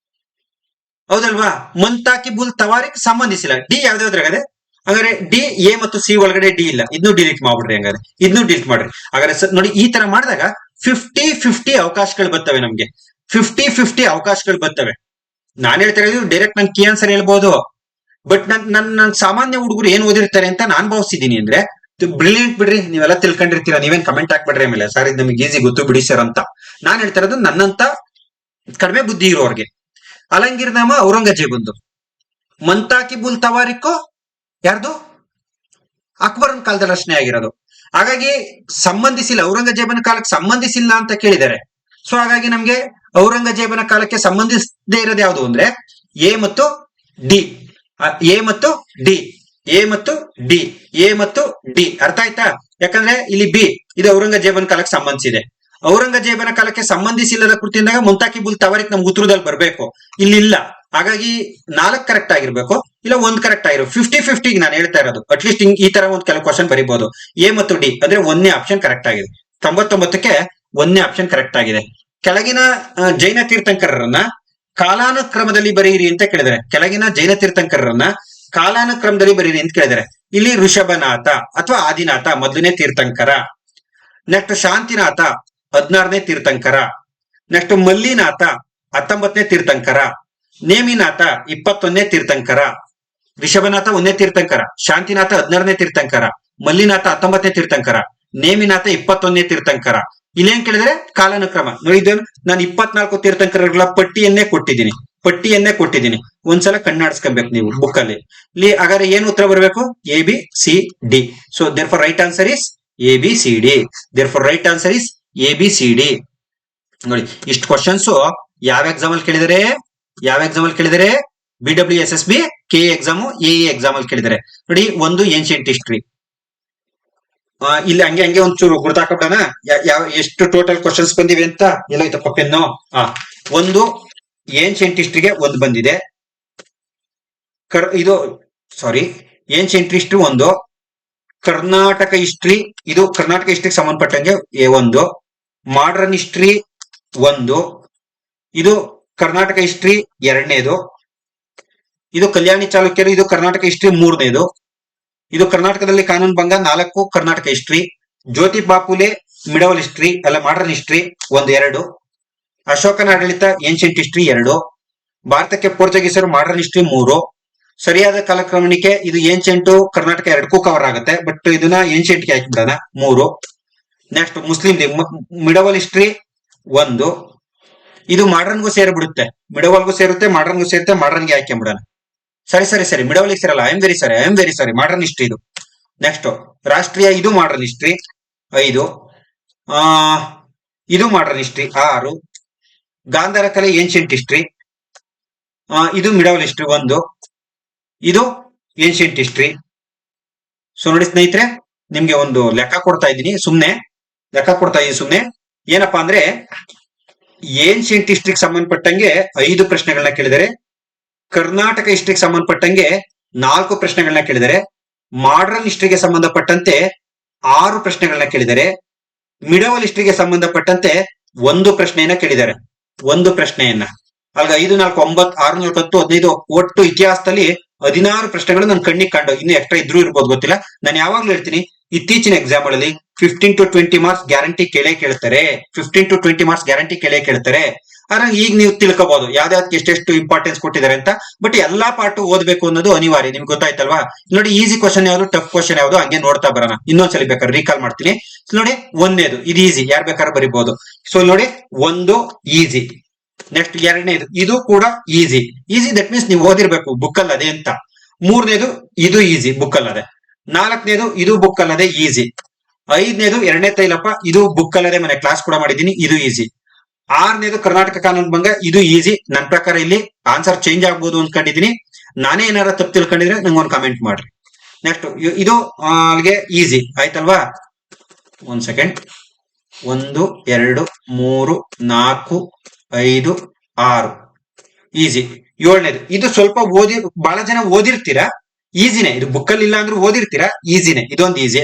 ಹೌದಲ್ವಾ? ಮಂತಾಕಿಬುಲ್ ತವಾರಿಕ್ ಸಂಬಂಧಿಸಿಲ್ಲ. ಡಿ ಯಾವ್ದಾವ್ದ್ರಾಗದೆ? ಹಾಗಾದ್ರೆ ಡಿ, ಎ ಮತ್ತು ಸಿ ಒಳಗಡೆ ಡಿ ಇಲ್ಲ, ಇದನ್ನು ಡಿಲೀಟ್ ಮಾಡ್ಬಿಡ್ರಿ. ಹಂಗಾದ್ರೆ ಇದನ್ನು ಡಿಲೀಟ್ ಮಾಡ್ರಿ. ಹಾಗಾದ್ರೆ ನೋಡಿ, ಈ ತರ ಮಾಡಿದಾಗ 50-50 ಅವಕಾಶಗಳು ಬರ್ತವೆ ನಮ್ಗೆ, 50-50 ಅವಕಾಶಗಳು ಬರ್ತವೆ. ನಾನ್ ಹೇಳ್ತಾ ಇರೋದು ಡೈರೆಕ್ಟ್ ನನ್ ಕೀ ಆನ್ಸರ್ ಹೇಳ್ಬೋದು, ಬಟ್ ನನ್ನ ಸಾಮಾನ್ಯ ಹುಡುಗರು ಏನ್ ಓದಿರ್ತಾರೆ ಅಂತ ನಾನ್ ಭಾವಿಸಿದೀನಿ. ಅಂದ್ರೆ ಬ್ರಿಲಿಯಂಟ್ ಬಿಡ್ರಿ, ನೀವೆಲ್ಲ ತಿಳ್ಕೊಂಡಿರ್ತೀರಾ, ನೀವೇನ್ ಕಮೆಂಟ್ ಹಾಕ್ಬಿಡ್ರಿ ಆಮೇಲೆ ಸರ್ ಇದು ನಮಗೆ ಈಸಿ ಗೊತ್ತು ಬಿಡಿ ಸರ್ ಅಂತ. ನಾನ್ ಹೇಳ್ತಾ ಇರೋದು ನನ್ನಂತ ಕಡಿಮೆ ಬುದ್ಧಿ ಇರೋರ್ಗೆ. ಅಲಂಗಿರ್ನಾಮ ಔರಂಗಜೇಬಂದು, ಮಂತಾಕಿಬುಲ್ ತವಾರಿಕ್ ಯಾರ್ದು, ಅಕ್ಬರನ್ ಕಾಲದಲ್ಲಿ ರಚನೆ ಆಗಿರೋದು. ಹಾಗಾಗಿ ಸಂಬಂಧಿಸಿಲ್ಲ, ಔರಂಗಜೇಬನ ಕಾಲಕ್ಕೆ ಸಂಬಂಧಿಸಿಲ್ಲ ಅಂತ ಕೇಳಿದ್ದಾರೆ. ಸೊ ಹಾಗಾಗಿ ನಮ್ಗೆ ಔರಂಗಜೇಬನ ಕಾಲಕ್ಕೆ ಸಂಬಂಧಿಸದೇ ಇರೋದು ಯಾವುದು ಅಂದ್ರೆ ಎ ಮತ್ತು ಡಿ, ಎ ಮತ್ತು ಡಿ, ಎ ಮತ್ತು ಡಿ, ಎ ಮತ್ತು ಡಿ. ಅರ್ಥ ಆಯ್ತಾ? ಯಾಕಂದ್ರೆ ಇಲ್ಲಿ ಬಿ ಇದು ಔರಂಗಜೇಬನ ಕಾಲಕ್ಕೆ ಸಂಬಂಧಿಸಿದೆ. ಔರಂಗಜೇಬನ ಕಾಲಕ್ಕೆ ಸಂಬಂಧಿಸಿಲ್ಲದ ಕೃತಿಯಿಂದಾಗ ಮುಂತಾಕಿಬುಲ್ ತವಾರಿಕ್ ನಮ್ಗೆ ಉತ್ತರದಲ್ಲಿ ಬರ್ಬೇಕು, ಇಲ್ಲಿ ಇಲ್ಲ. ಹಾಗಾಗಿ 4 ಕರೆಕ್ಟ್ ಆಗಿರ್ಬೇಕು, ಇಲ್ಲ 1 ಕರೆಕ್ಟ್ ಆಗಿರೋ. 50-50 ನಾನು ಹೇಳ್ತಾ ಇರೋದು. ಅಟ್ಲೀಸ್ಟ್ ಈ ತರ ಒಂದು ಕೆಲವು ಕ್ವಶನ್ ಬರೀಬಹುದು. ಎ ಮತ್ತು ಡಿ ಅಂದ್ರೆ 1ನೇ ಆಪ್ಷನ್ ಕರೆಕ್ಟ್ ಆಗಿದೆ. 99ಕ್ಕೆ 1ನೇ ಆಪ್ಷನ್ ಕರೆಕ್ಟ್ ಆಗಿದೆ. ಕೆಳಗಿನ ಜೈನ ತೀರ್ಥಂಕರರನ್ನ ಕಾಲಾನುಕ್ರಮದಲ್ಲಿ ಬರೆಯಿರಿ ಅಂತ ಕೇಳಿದರೆ, ಕೆಳಗಿನ ಜೈನ ತೀರ್ಥಂಕರರನ್ನ ಕಾಲಾನುಕ್ರಮದಲ್ಲಿ ಬರೀರಿ ಅಂತ ಕೇಳಿದರೆ, ಇಲ್ಲಿ ಋಷಭನಾಥ ಅಥವಾ ಆದಿನಾಥ ಮೊದಲನೇ ತೀರ್ಥಂಕರ, ನೆಕ್ಸ್ಟ್ ಶಾಂತಿನಾಥ 16ನೇ ತೀರ್ಥಂಕರ, ನೆಕ್ಸ್ಟ್ ಮಲ್ಲಿನಾಥ 19ನೇ ತೀರ್ಥಂಕರ, ನೇಮಿನಾಥ 21ನೇ ತೀರ್ಥಂಕರ, ಋಷಭನಾಥ 1ನೇ ತೀರ್ಥಂಕರ, ಶಾಂತಿನಾಥ 16ನೇ ತೀರ್ಥಂಕರ, ಮಲ್ಲಿನಾಥ 19ನೇ ತೀರ್ಥಂಕರ, ನೇಮಿನಾಥ 21ನೇ ತೀರ್ಥಂಕರ. ಇಲ್ಲೇನ್ ಕೇಳಿದ್ರೆ ಕಾಲಾನುಕ್ರಮ ನೋಡಿ. ನಾನು 24 ತೀರ್ಥಂಕರಗಳ ಪಟ್ಟಿಯನ್ನೇ ಕೊಟ್ಟಿದ್ದೀನಿ. ಒಂದ್ಸಲ ಕಣ್ಣಾಡಿಸ್ಕೊಬೇಕು ನೀವು ಬುಕ್ ಅಲ್ಲಿ. ಇಲ್ಲಿ ಹಾಗಾದ್ರೆ ಏನು ಉತ್ತರ ಬರಬೇಕು? A B C D. So therefore right answer is A B C D. Therefore right answer is A B C D. ನೋಡಿ, ಇಷ್ಟು ಕ್ವಶನ್ಸ್ ಯಾವ ಎಕ್ಸಾಮ್ ಅಲ್ಲಿ ಕೇಳಿದರೆ, BWSSB ಕೆ ಎಕ್ಸಾಮು, ಎ ಎಕ್ಸಾಮ್ ಅಲ್ಲಿ ಕೇಳಿದರೆ. ನೋಡಿ, ಒಂದು ಏನ್ಷಿಯಂಟ್ ಹಿಸ್ಟ್ರಿ, ಇಲ್ಲಿ ಹಂಗೆ ಒಂಚೂರು ಗುರ್ತಾಕಬಿಡೋಣ ಯಾವ ಎಷ್ಟು ಟೋಟಲ್ ಕ್ವಶನ್ಸ್ ಬಂದಿವೆ ಅಂತ. ಎಲ್ಲೋಯ್ತಪ್ಪ ಪೆನ್ನು? ಒಂದು ಏನ್ಷಿಯಂಟ್ ಹಿಸ್ಟ್ರಿಗೆ ಒಂದು ಬಂದಿದೆ, ಇದು ಸಾರಿ ಏನ್ಷಿಯಂಟ್ ಹಿಸ್ಟ್ರಿ ಒಂದು, ಕರ್ನಾಟಕ ಹಿಸ್ಟ್ರಿ, ಇದು ಕರ್ನಾಟಕ ಹಿಸ್ಟ್ರಿಗೆ ಸಂಬಂಧಪಟ್ಟಂಗೆ ಒಂದು, ಮಾಡರ್ನ್ ಹಿಸ್ಟ್ರಿ ಒಂದು, ಇದು ಕರ್ನಾಟಕ ಹಿಸ್ಟ್ರಿ 2ನೇದು, ಇದು ಕಲ್ಯಾಣಿ ಚಾಲುಕ್ಯರು, ಇದು ಕರ್ನಾಟಕ ಹಿಸ್ಟ್ರಿ 3ನೇದು, ಇದು ಕರ್ನಾಟಕದಲ್ಲಿ ಕಾನೂನು ಭಂಗ 4 ಕರ್ನಾಟಕ ಹಿಸ್ಟ್ರಿ, ಜ್ಯೋತಿ ಬಾಪುಲೆ ಮಿಡವಲ್ ಹಿಸ್ಟ್ರಿ ಅಲ್ಲ ಮಾಡರ್ನ್ ಹಿಸ್ಟ್ರಿ 1, 2, ಅಶೋಕನ ಆಡಳಿತ ಏನ್ಷಿಯಂಟ್ ಹಿಸ್ಟ್ರಿ 2, ಭಾರತಕ್ಕೆ ಪೋರ್ಚುಗೀಸರು ಮಾಡರ್ನ್ ಹಿಸ್ಟ್ರಿ 3. ಸರಿಯಾದ ಕಾಲಕ್ರಮಣಿಕೆ ಇದು ಏನ್ಷಿಯಂಟ್ ಕರ್ನಾಟಕ 2ಕ್ಕೂ ಕವರ್ ಆಗುತ್ತೆ, ಬಟ್ ಇದನ್ನ ಏನ್ಷಿಯಂಟ್ಗೆ ಹಾಕಿಬಿಡೋಣ 3. ನೆಕ್ಸ್ಟ್ ಮುಸ್ಲಿಂ ಮಿಡವಲ್ ಹಿಸ್ಟ್ರಿ 1, ಇದು ಮಾಡರ್ನ್ಗೂ ಸೇರಿಬಿಡುತ್ತೆ, ಮಿಡವಲ್ಗೂ ಸೇರುತ್ತೆ, ಮಾಡರ್ನ್ಗೂ ಸೇರುತ್ತೆ, ಮಾಡರ್ನ್ಗೆ ಹಾಕ್ಬಿಡೋಣ. ಸರಿ ಮಿಡವಲ್ ಸೇರಲ್ಲ, I am very sorry modern history ಇದು. ನೆಕ್ಸ್ಟ್ ರಾಷ್ಟ್ರೀಯ, ಇದು ಮಾಡರ್ನ್ ಹಿಸ್ಟ್ರಿ 5, ಇದು ಮಾಡರ್ನ್ ಹಿಸ್ಟ್ರಿ 6, ಗಾಂಧಾರ ಕಲೆ ಏನ್ಷಿಯಂಟ್ ಹಿಸ್ಟ್ರಿ, ಇದು ಮಿಡವಲ್ ಹಿಸ್ಟ್ರಿ 1, ಇದು ಏನ್ಷಿಯಂಟ್ ಹಿಸ್ಟ್ರಿ. ಸೊ ನೋಡಿ ಸ್ನೇಹಿತರೆ, ನಿಮ್ಗೆ ಒಂದು ಲೆಕ್ಕ ಕೊಡ್ತಾ ಇದ್ದೀನಿ ಸುಮ್ನೆ, ಏನಪ್ಪಾ ಅಂದ್ರೆ ಏನ್ಷಿಯಂಟ್ ಹಿಸ್ಟ್ರಿಗೆ ಸಂಬಂಧಪಟ್ಟಂಗೆ 5 ಪ್ರಶ್ನೆಗಳನ್ನ ಕೇಳಿದರೆ, ಕರ್ನಾಟಕ ಹಿಸ್ಟ್ರಿಗೆ ಸಂಬಂಧಪಟ್ಟಂಗೆ 4 ಪ್ರಶ್ನೆಗಳನ್ನ ಕೇಳಿದರೆ. ಮಾಡರ್ನ್ ಹಿಸ್ಟ್ರಿಗೆ ಸಂಬಂಧಪಟ್ಟಂತೆ 6 ಪ್ರಶ್ನೆಗಳನ್ನ ಕೇಳಿದರೆ. ಮಿಡವಲ್ ಹಿಸ್ಟ್ರಿಗೆ ಸಂಬಂಧಪಟ್ಟಂತೆ 1 ಪ್ರಶ್ನೆಯನ್ನ ಕೇಳಿದ್ದಾರೆ. 1 ಪ್ರಶ್ನೆಯನ್ನ. ಅಲ್ಗ 5, 4, 9, 6, 4, 10, 15 ಒಟ್ಟು ಇತಿಹಾಸದಲ್ಲಿ 16 ಪ್ರಶ್ನೆಗಳು ನನ್ ಕಣ್ಣಿಗೆ ಕಂಡು. ಇನ್ನು ಎಕ್ಸ್ಟ್ರಾ ಇದ್ರೂ ಇರ್ಬೋದು, ಗೊತ್ತಿಲ್ಲ. ನಾನು ಯಾವಾಗ್ಲೂ ಹೇಳ್ತೀನಿ, ಇತ್ತೀಚಿನ ಎಕ್ಸಾಮ್ ಗಳಲ್ಲಿ 15 to 20 ಮಾರ್ಕ್ಸ್ ಗ್ಯಾರಂಟಿ ಕೇಳ್ತಾರೆ. 15 to 20 ಮಾರ್ಕ್ಸ್ ಗ್ಯಾರಂಟಿ ಕೇಳ್ತಾರೆ. ಆದ್ರೆ ಈಗ ನೀವು ತಿಳ್ಕೋಬಹುದು ಯಾವ್ದಾವ್ದಕ್ಕೆ ಎಷ್ಟೆಷ್ಟು ಇಂಪಾರ್ಟೆನ್ಸ್ ಕೊಟ್ಟಿದ್ದಾರೆ ಅಂತ. ಬಟ್ ಎಲ್ಲಾ ಪಾರ್ಟ್ ಓದ್ಬೇಕು ಅನ್ನೋದು ಅನಿವಾರ್ಯ. ನಿಮ್ಗೆ ಗೊತ್ತಾಯ್ತಲ್ವಾ? ನೋಡಿ, ಈಸಿ ಕ್ವಶನ್ ಯಾವ್ದು, ಟಫ್ ಕ್ವಶನ್ ಯಾವ್ದು, ಹಂಗೆ ನೋಡ್ತಾ ಬರೋಣ. ಇನ್ನೊಂದ್ಸಲಿ ಬೇಕಾದ್ರೆ ರೀಕಾಲ್ ಮಾಡ್ತೀನಿ. ನೋಡಿ, ಒಂದೇದು ಇದು ಈಸಿ, ಯಾರು ಬೇಕಾದ್ರೂ ಬರಿಬಹುದು. ಸೊ ನೋಡಿ, 1 ಈಸಿ. ನೆಕ್ಸ್ಟ್ 2ನೇದು ಇದು ಕೂಡ ಈಸಿ. ಈಸಿ ದಟ್ ಮೀನ್ಸ್ ನೀವು ಓದಿರ್ಬೇಕು, ಬುಕ್ ಅಲ್ಲದೆ ಅಂತ. 3ನೇದು ಇದು ಈಸಿ, ಬುಕ್ ಅಲ್ಲದೆ. 4ನೇದು ಇದು ಬುಕ್ ಅಲ್ಲದೆ, ಈಸಿ. 5ನೇದು 2ನೇ ತೈಲಪ್ಪ, ಇದು ಬುಕ್ ಅಲ್ಲದೆ, ಮನೆ ಕ್ಲಾಸ್ ಕೂಡ ಮಾಡಿದೀನಿ, ಇದು ಈಸಿ. 6ನೇದು ಕರ್ನಾಟಕ ಕಾನೂನು ಭಂಗ, ಇದು ಈಸಿ. ನನ್ನ ಪ್ರಕಾರ ಇಲ್ಲಿ ಆನ್ಸರ್ ಚೇಂಜ್ ಆಗ್ಬೋದು ಅನ್ಕೊಂಡಿದೀನಿ. ನಾನೇ ಏನಾರ ತಪ್ಪು ತಿಳ್ಕೊಂಡಿದ್ರೆ ನಂಗೆ ಒಂದು ಕಮೆಂಟ್ ಮಾಡ್ರಿ. ನೆಕ್ಸ್ಟ್ ಇದು ಅಲ್ಲಿಗೆ ಈಸಿ ಆಯ್ತಲ್ವಾ? 1 ಸೆಕೆಂಡ್. 1, 2, 3, 4, 5, 6 ಈಸಿ. 7ನೇದು ಇದು ಸ್ವಲ್ಪ ಬಹಳ ಜನ ಓದಿರ್ತೀರಾ, ಈಸಿನೇ. ಇದು ಬುಕ್ ಅಲ್ಲಿ ಇಲ್ಲ ಅಂದ್ರೂ ಓದಿರ್ತೀರಾ, ಈಸಿನೇ. ಇದೊಂದು ಈಸಿ.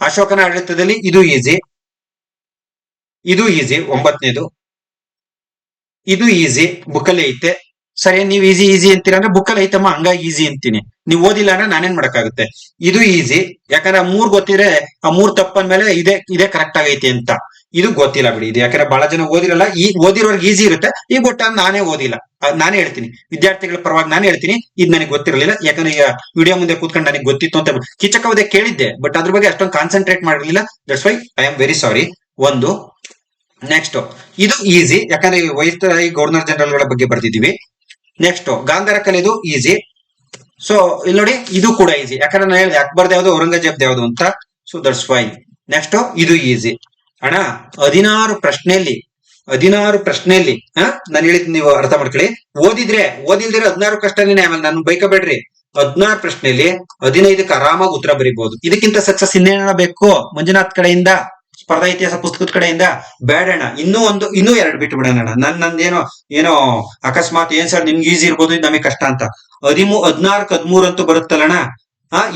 ಅಶೋಕನ ಆಡಳಿತದಲ್ಲಿ ಇದು ಈಸಿ. ಇದು ಈಸಿ. 9ನೇದು ಇದು ಈಸಿ, ಬುಕ್ ಅಲ್ಲಿ ಐತೆ. ಸರಿ, ನೀವು ಈಸಿ ಅಂತೀರ ಅಂದ್ರೆ ಬುಕ್ ಅಲ್ಲಿ ಐತಮ್ಮ, ಹಂಗಾಗಿ ಈಸಿ ಅಂತೀನಿ. ನೀವು ಓದಿಲ್ಲ ಅಂದ್ರೆ ನಾನೇನ್ ಮಾಡಕ್ಕಾಗುತ್ತೆ? ಇದು ಈಸಿ. ಯಾಕಂದ್ರೆ 3 ಗೊತ್ತಿದ್ರೆ ಆ 3 ತಪ್ಪಂದ್ಮೇಲೆ ಇದೇ ಕರೆಕ್ಟ್ ಆಗೈತಿ ಅಂತ. ಇದು ಗೊತ್ತಿಲ್ಲ ಬಿಡಿ. ಇದು ಯಾಕಂದ್ರೆ ಬಹಳ ಜನ ಓದಿರಲ್ಲ. ಈ ಓದಿರೋರ್ಗೆ ಈಸಿ ಇರುತ್ತೆ. ಈಗ ಗೊತ್ತ ನಾನೇ ಓದಿಲ್ಲ, ನಾನೇ ಹೇಳ್ತೀನಿ, ವಿದ್ಯಾರ್ಥಿಗಳ ಪರವಾಗಿ ನಾನೇ ಹೇಳ್ತೀನಿ, ಇದು ನನಗೆ ಗೊತ್ತಿರಲಿಲ್ಲ. ಯಾಕಂದ್ರೆ ಈಗ ವಿಡಿಯೋ ಮುಂದೆ ಕೂತ್ಕೊಂಡು ನನಗೆ ಗೊತ್ತಿತ್ತು ಅಂತ ಕಿಚಕವದೆ ಕೇಳಿದ್ದೆ, ಬಟ್ ಅದ್ರ ಬಗ್ಗೆ ಅಷ್ಟೊಂದು ಕಾನ್ಸಂಟ್ರೇಟ್ ಮಾಡಿರ್ಲಿಲ್ಲ. That's why I am very sorry. 1. Next ಇದು ಈಸಿ, ಯಾಕಂದ್ರೆ ವೈಸ್ರಾಯ್ ಗವರ್ನರ್ ಜನರಲ್ ಗಳ ಬಗ್ಗೆ ಬರ್ತಿದೀವಿ. ನೆಕ್ಸ್ಟ್ ಗಾಂಧಾರ ಕಲೆದು ಈಸಿ. ಸೊ ಇಲ್ಲಿ ನೋಡಿ, ಇದು ಕೂಡ ಈಸಿ. ಯಾಕಂದ್ರೆ ನಾನು ಹೇಳಿದೆ ಅಕ್ಬರ್ದು ಯಾವ್ದು, ಔರಂಗಜೇಬ್ ಯಾವ್ದು ಅಂತ. So that's why. ನೆಕ್ಸ್ಟ್ ಇದು ಈಸಿ ಅಣ್ಣ. 16 ಪ್ರಶ್ನೆಯಲ್ಲಿ ನಾನು ಹೇಳಿದ್ ನೀವು ಅರ್ಥ ಮಾಡ್ಕೊಳ್ಳಿ. ಓದಿಲ್ದಿದ್ರೆ 16 ಪ್ರಶ್ನೆಯಲ್ಲಿ, ಆಮೇಲೆ ನಾನು ಬೈಕಬೇಡ್ರಿ. 16 ಪ್ರಶ್ನೆಯಲ್ಲಿ 15ಕ್ಕೆ ಆರಾಮಾಗಿ ಉತ್ತರ ಬರೀಬಹುದು. ಇದಕ್ಕಿಂತ ಸಕ್ಸಸ್ ಇನ್ನೇನ ಬೇಕು? ಮಂಜುನಾಥ್ ಕಡೆಯಿಂದ, ಸ್ಪರ್ಧಾ ಇತಿಹಾಸ ಪುಸ್ತಕದ ಕಡೆಯಿಂದ ಬೇಡಣ್ಣ. ಇನ್ನೂ 2 ಬಿಟ್ಟು ಬಿಡೋಣ. ಏನೋ ಅಕಸ್ಮಾತ್ ಏನ್ ಸರ್ ನಿಮ್ಗೆ ಈಸಿ ಇರ್ಬೋದು, ಇದು ನಮಗೆ ಕಷ್ಟ ಅಂತ. 14, 13 ಅಂತೂ ಬರುತ್ತಲ್ಲಣ್ಣ.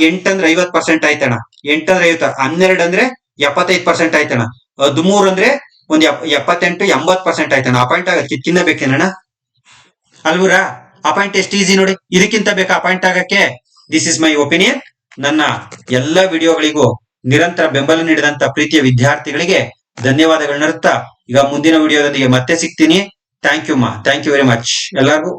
8 ಅಂದ್ರೆ 50% ಆಯ್ತಣ್ಣ. 8 ಅಂದ್ರೆ 50, 12 ಅಂದ್ರೆ 75% ಆಯ್ತಣ್ಣ. 13 ಅಂದ್ರೆ ಒಂದ್ 78, 80% ಆಯ್ತಣ್ಣ. ಅಪಾಯಿಂಟ್ ಆಗಕ್ಕೆ ಇದಕ್ಕಿಂತ ಬೇಕೇನಣ್ಣ? ಅಲ್ವರಾ? ಅಪಾಯಿಂಟ್ ಎಷ್ಟು ಈಸಿ ನೋಡಿ. ಇದಕ್ಕಿಂತ ಬೇಕಾ ಅಪಾಯಿಂಟ್ ಆಗಕ್ಕೆ? This is my opinion. ನನ್ನ ಎಲ್ಲ ವಿಡಿಯೋಗಳಿಗೂ ನಿರಂತರ ಬೆಂಬಲ ನೀಡಿದಂತ ಪ್ರೀತಿಯ ವಿದ್ಯಾರ್ಥಿಗಳಿಗೆ ಧನ್ಯವಾದಗಳನ್ನ ಅರ್ಥ. ಈಗ ಮುಂದಿನ ವಿಡಿಯೋದೊಂದಿಗೆ ಮತ್ತೆ ಸಿಗ್ತೀನಿ. ಥ್ಯಾಂಕ್ ಯು ವೆರಿ ಮಚ್ ಎಲ್ಲರಿಗೂ.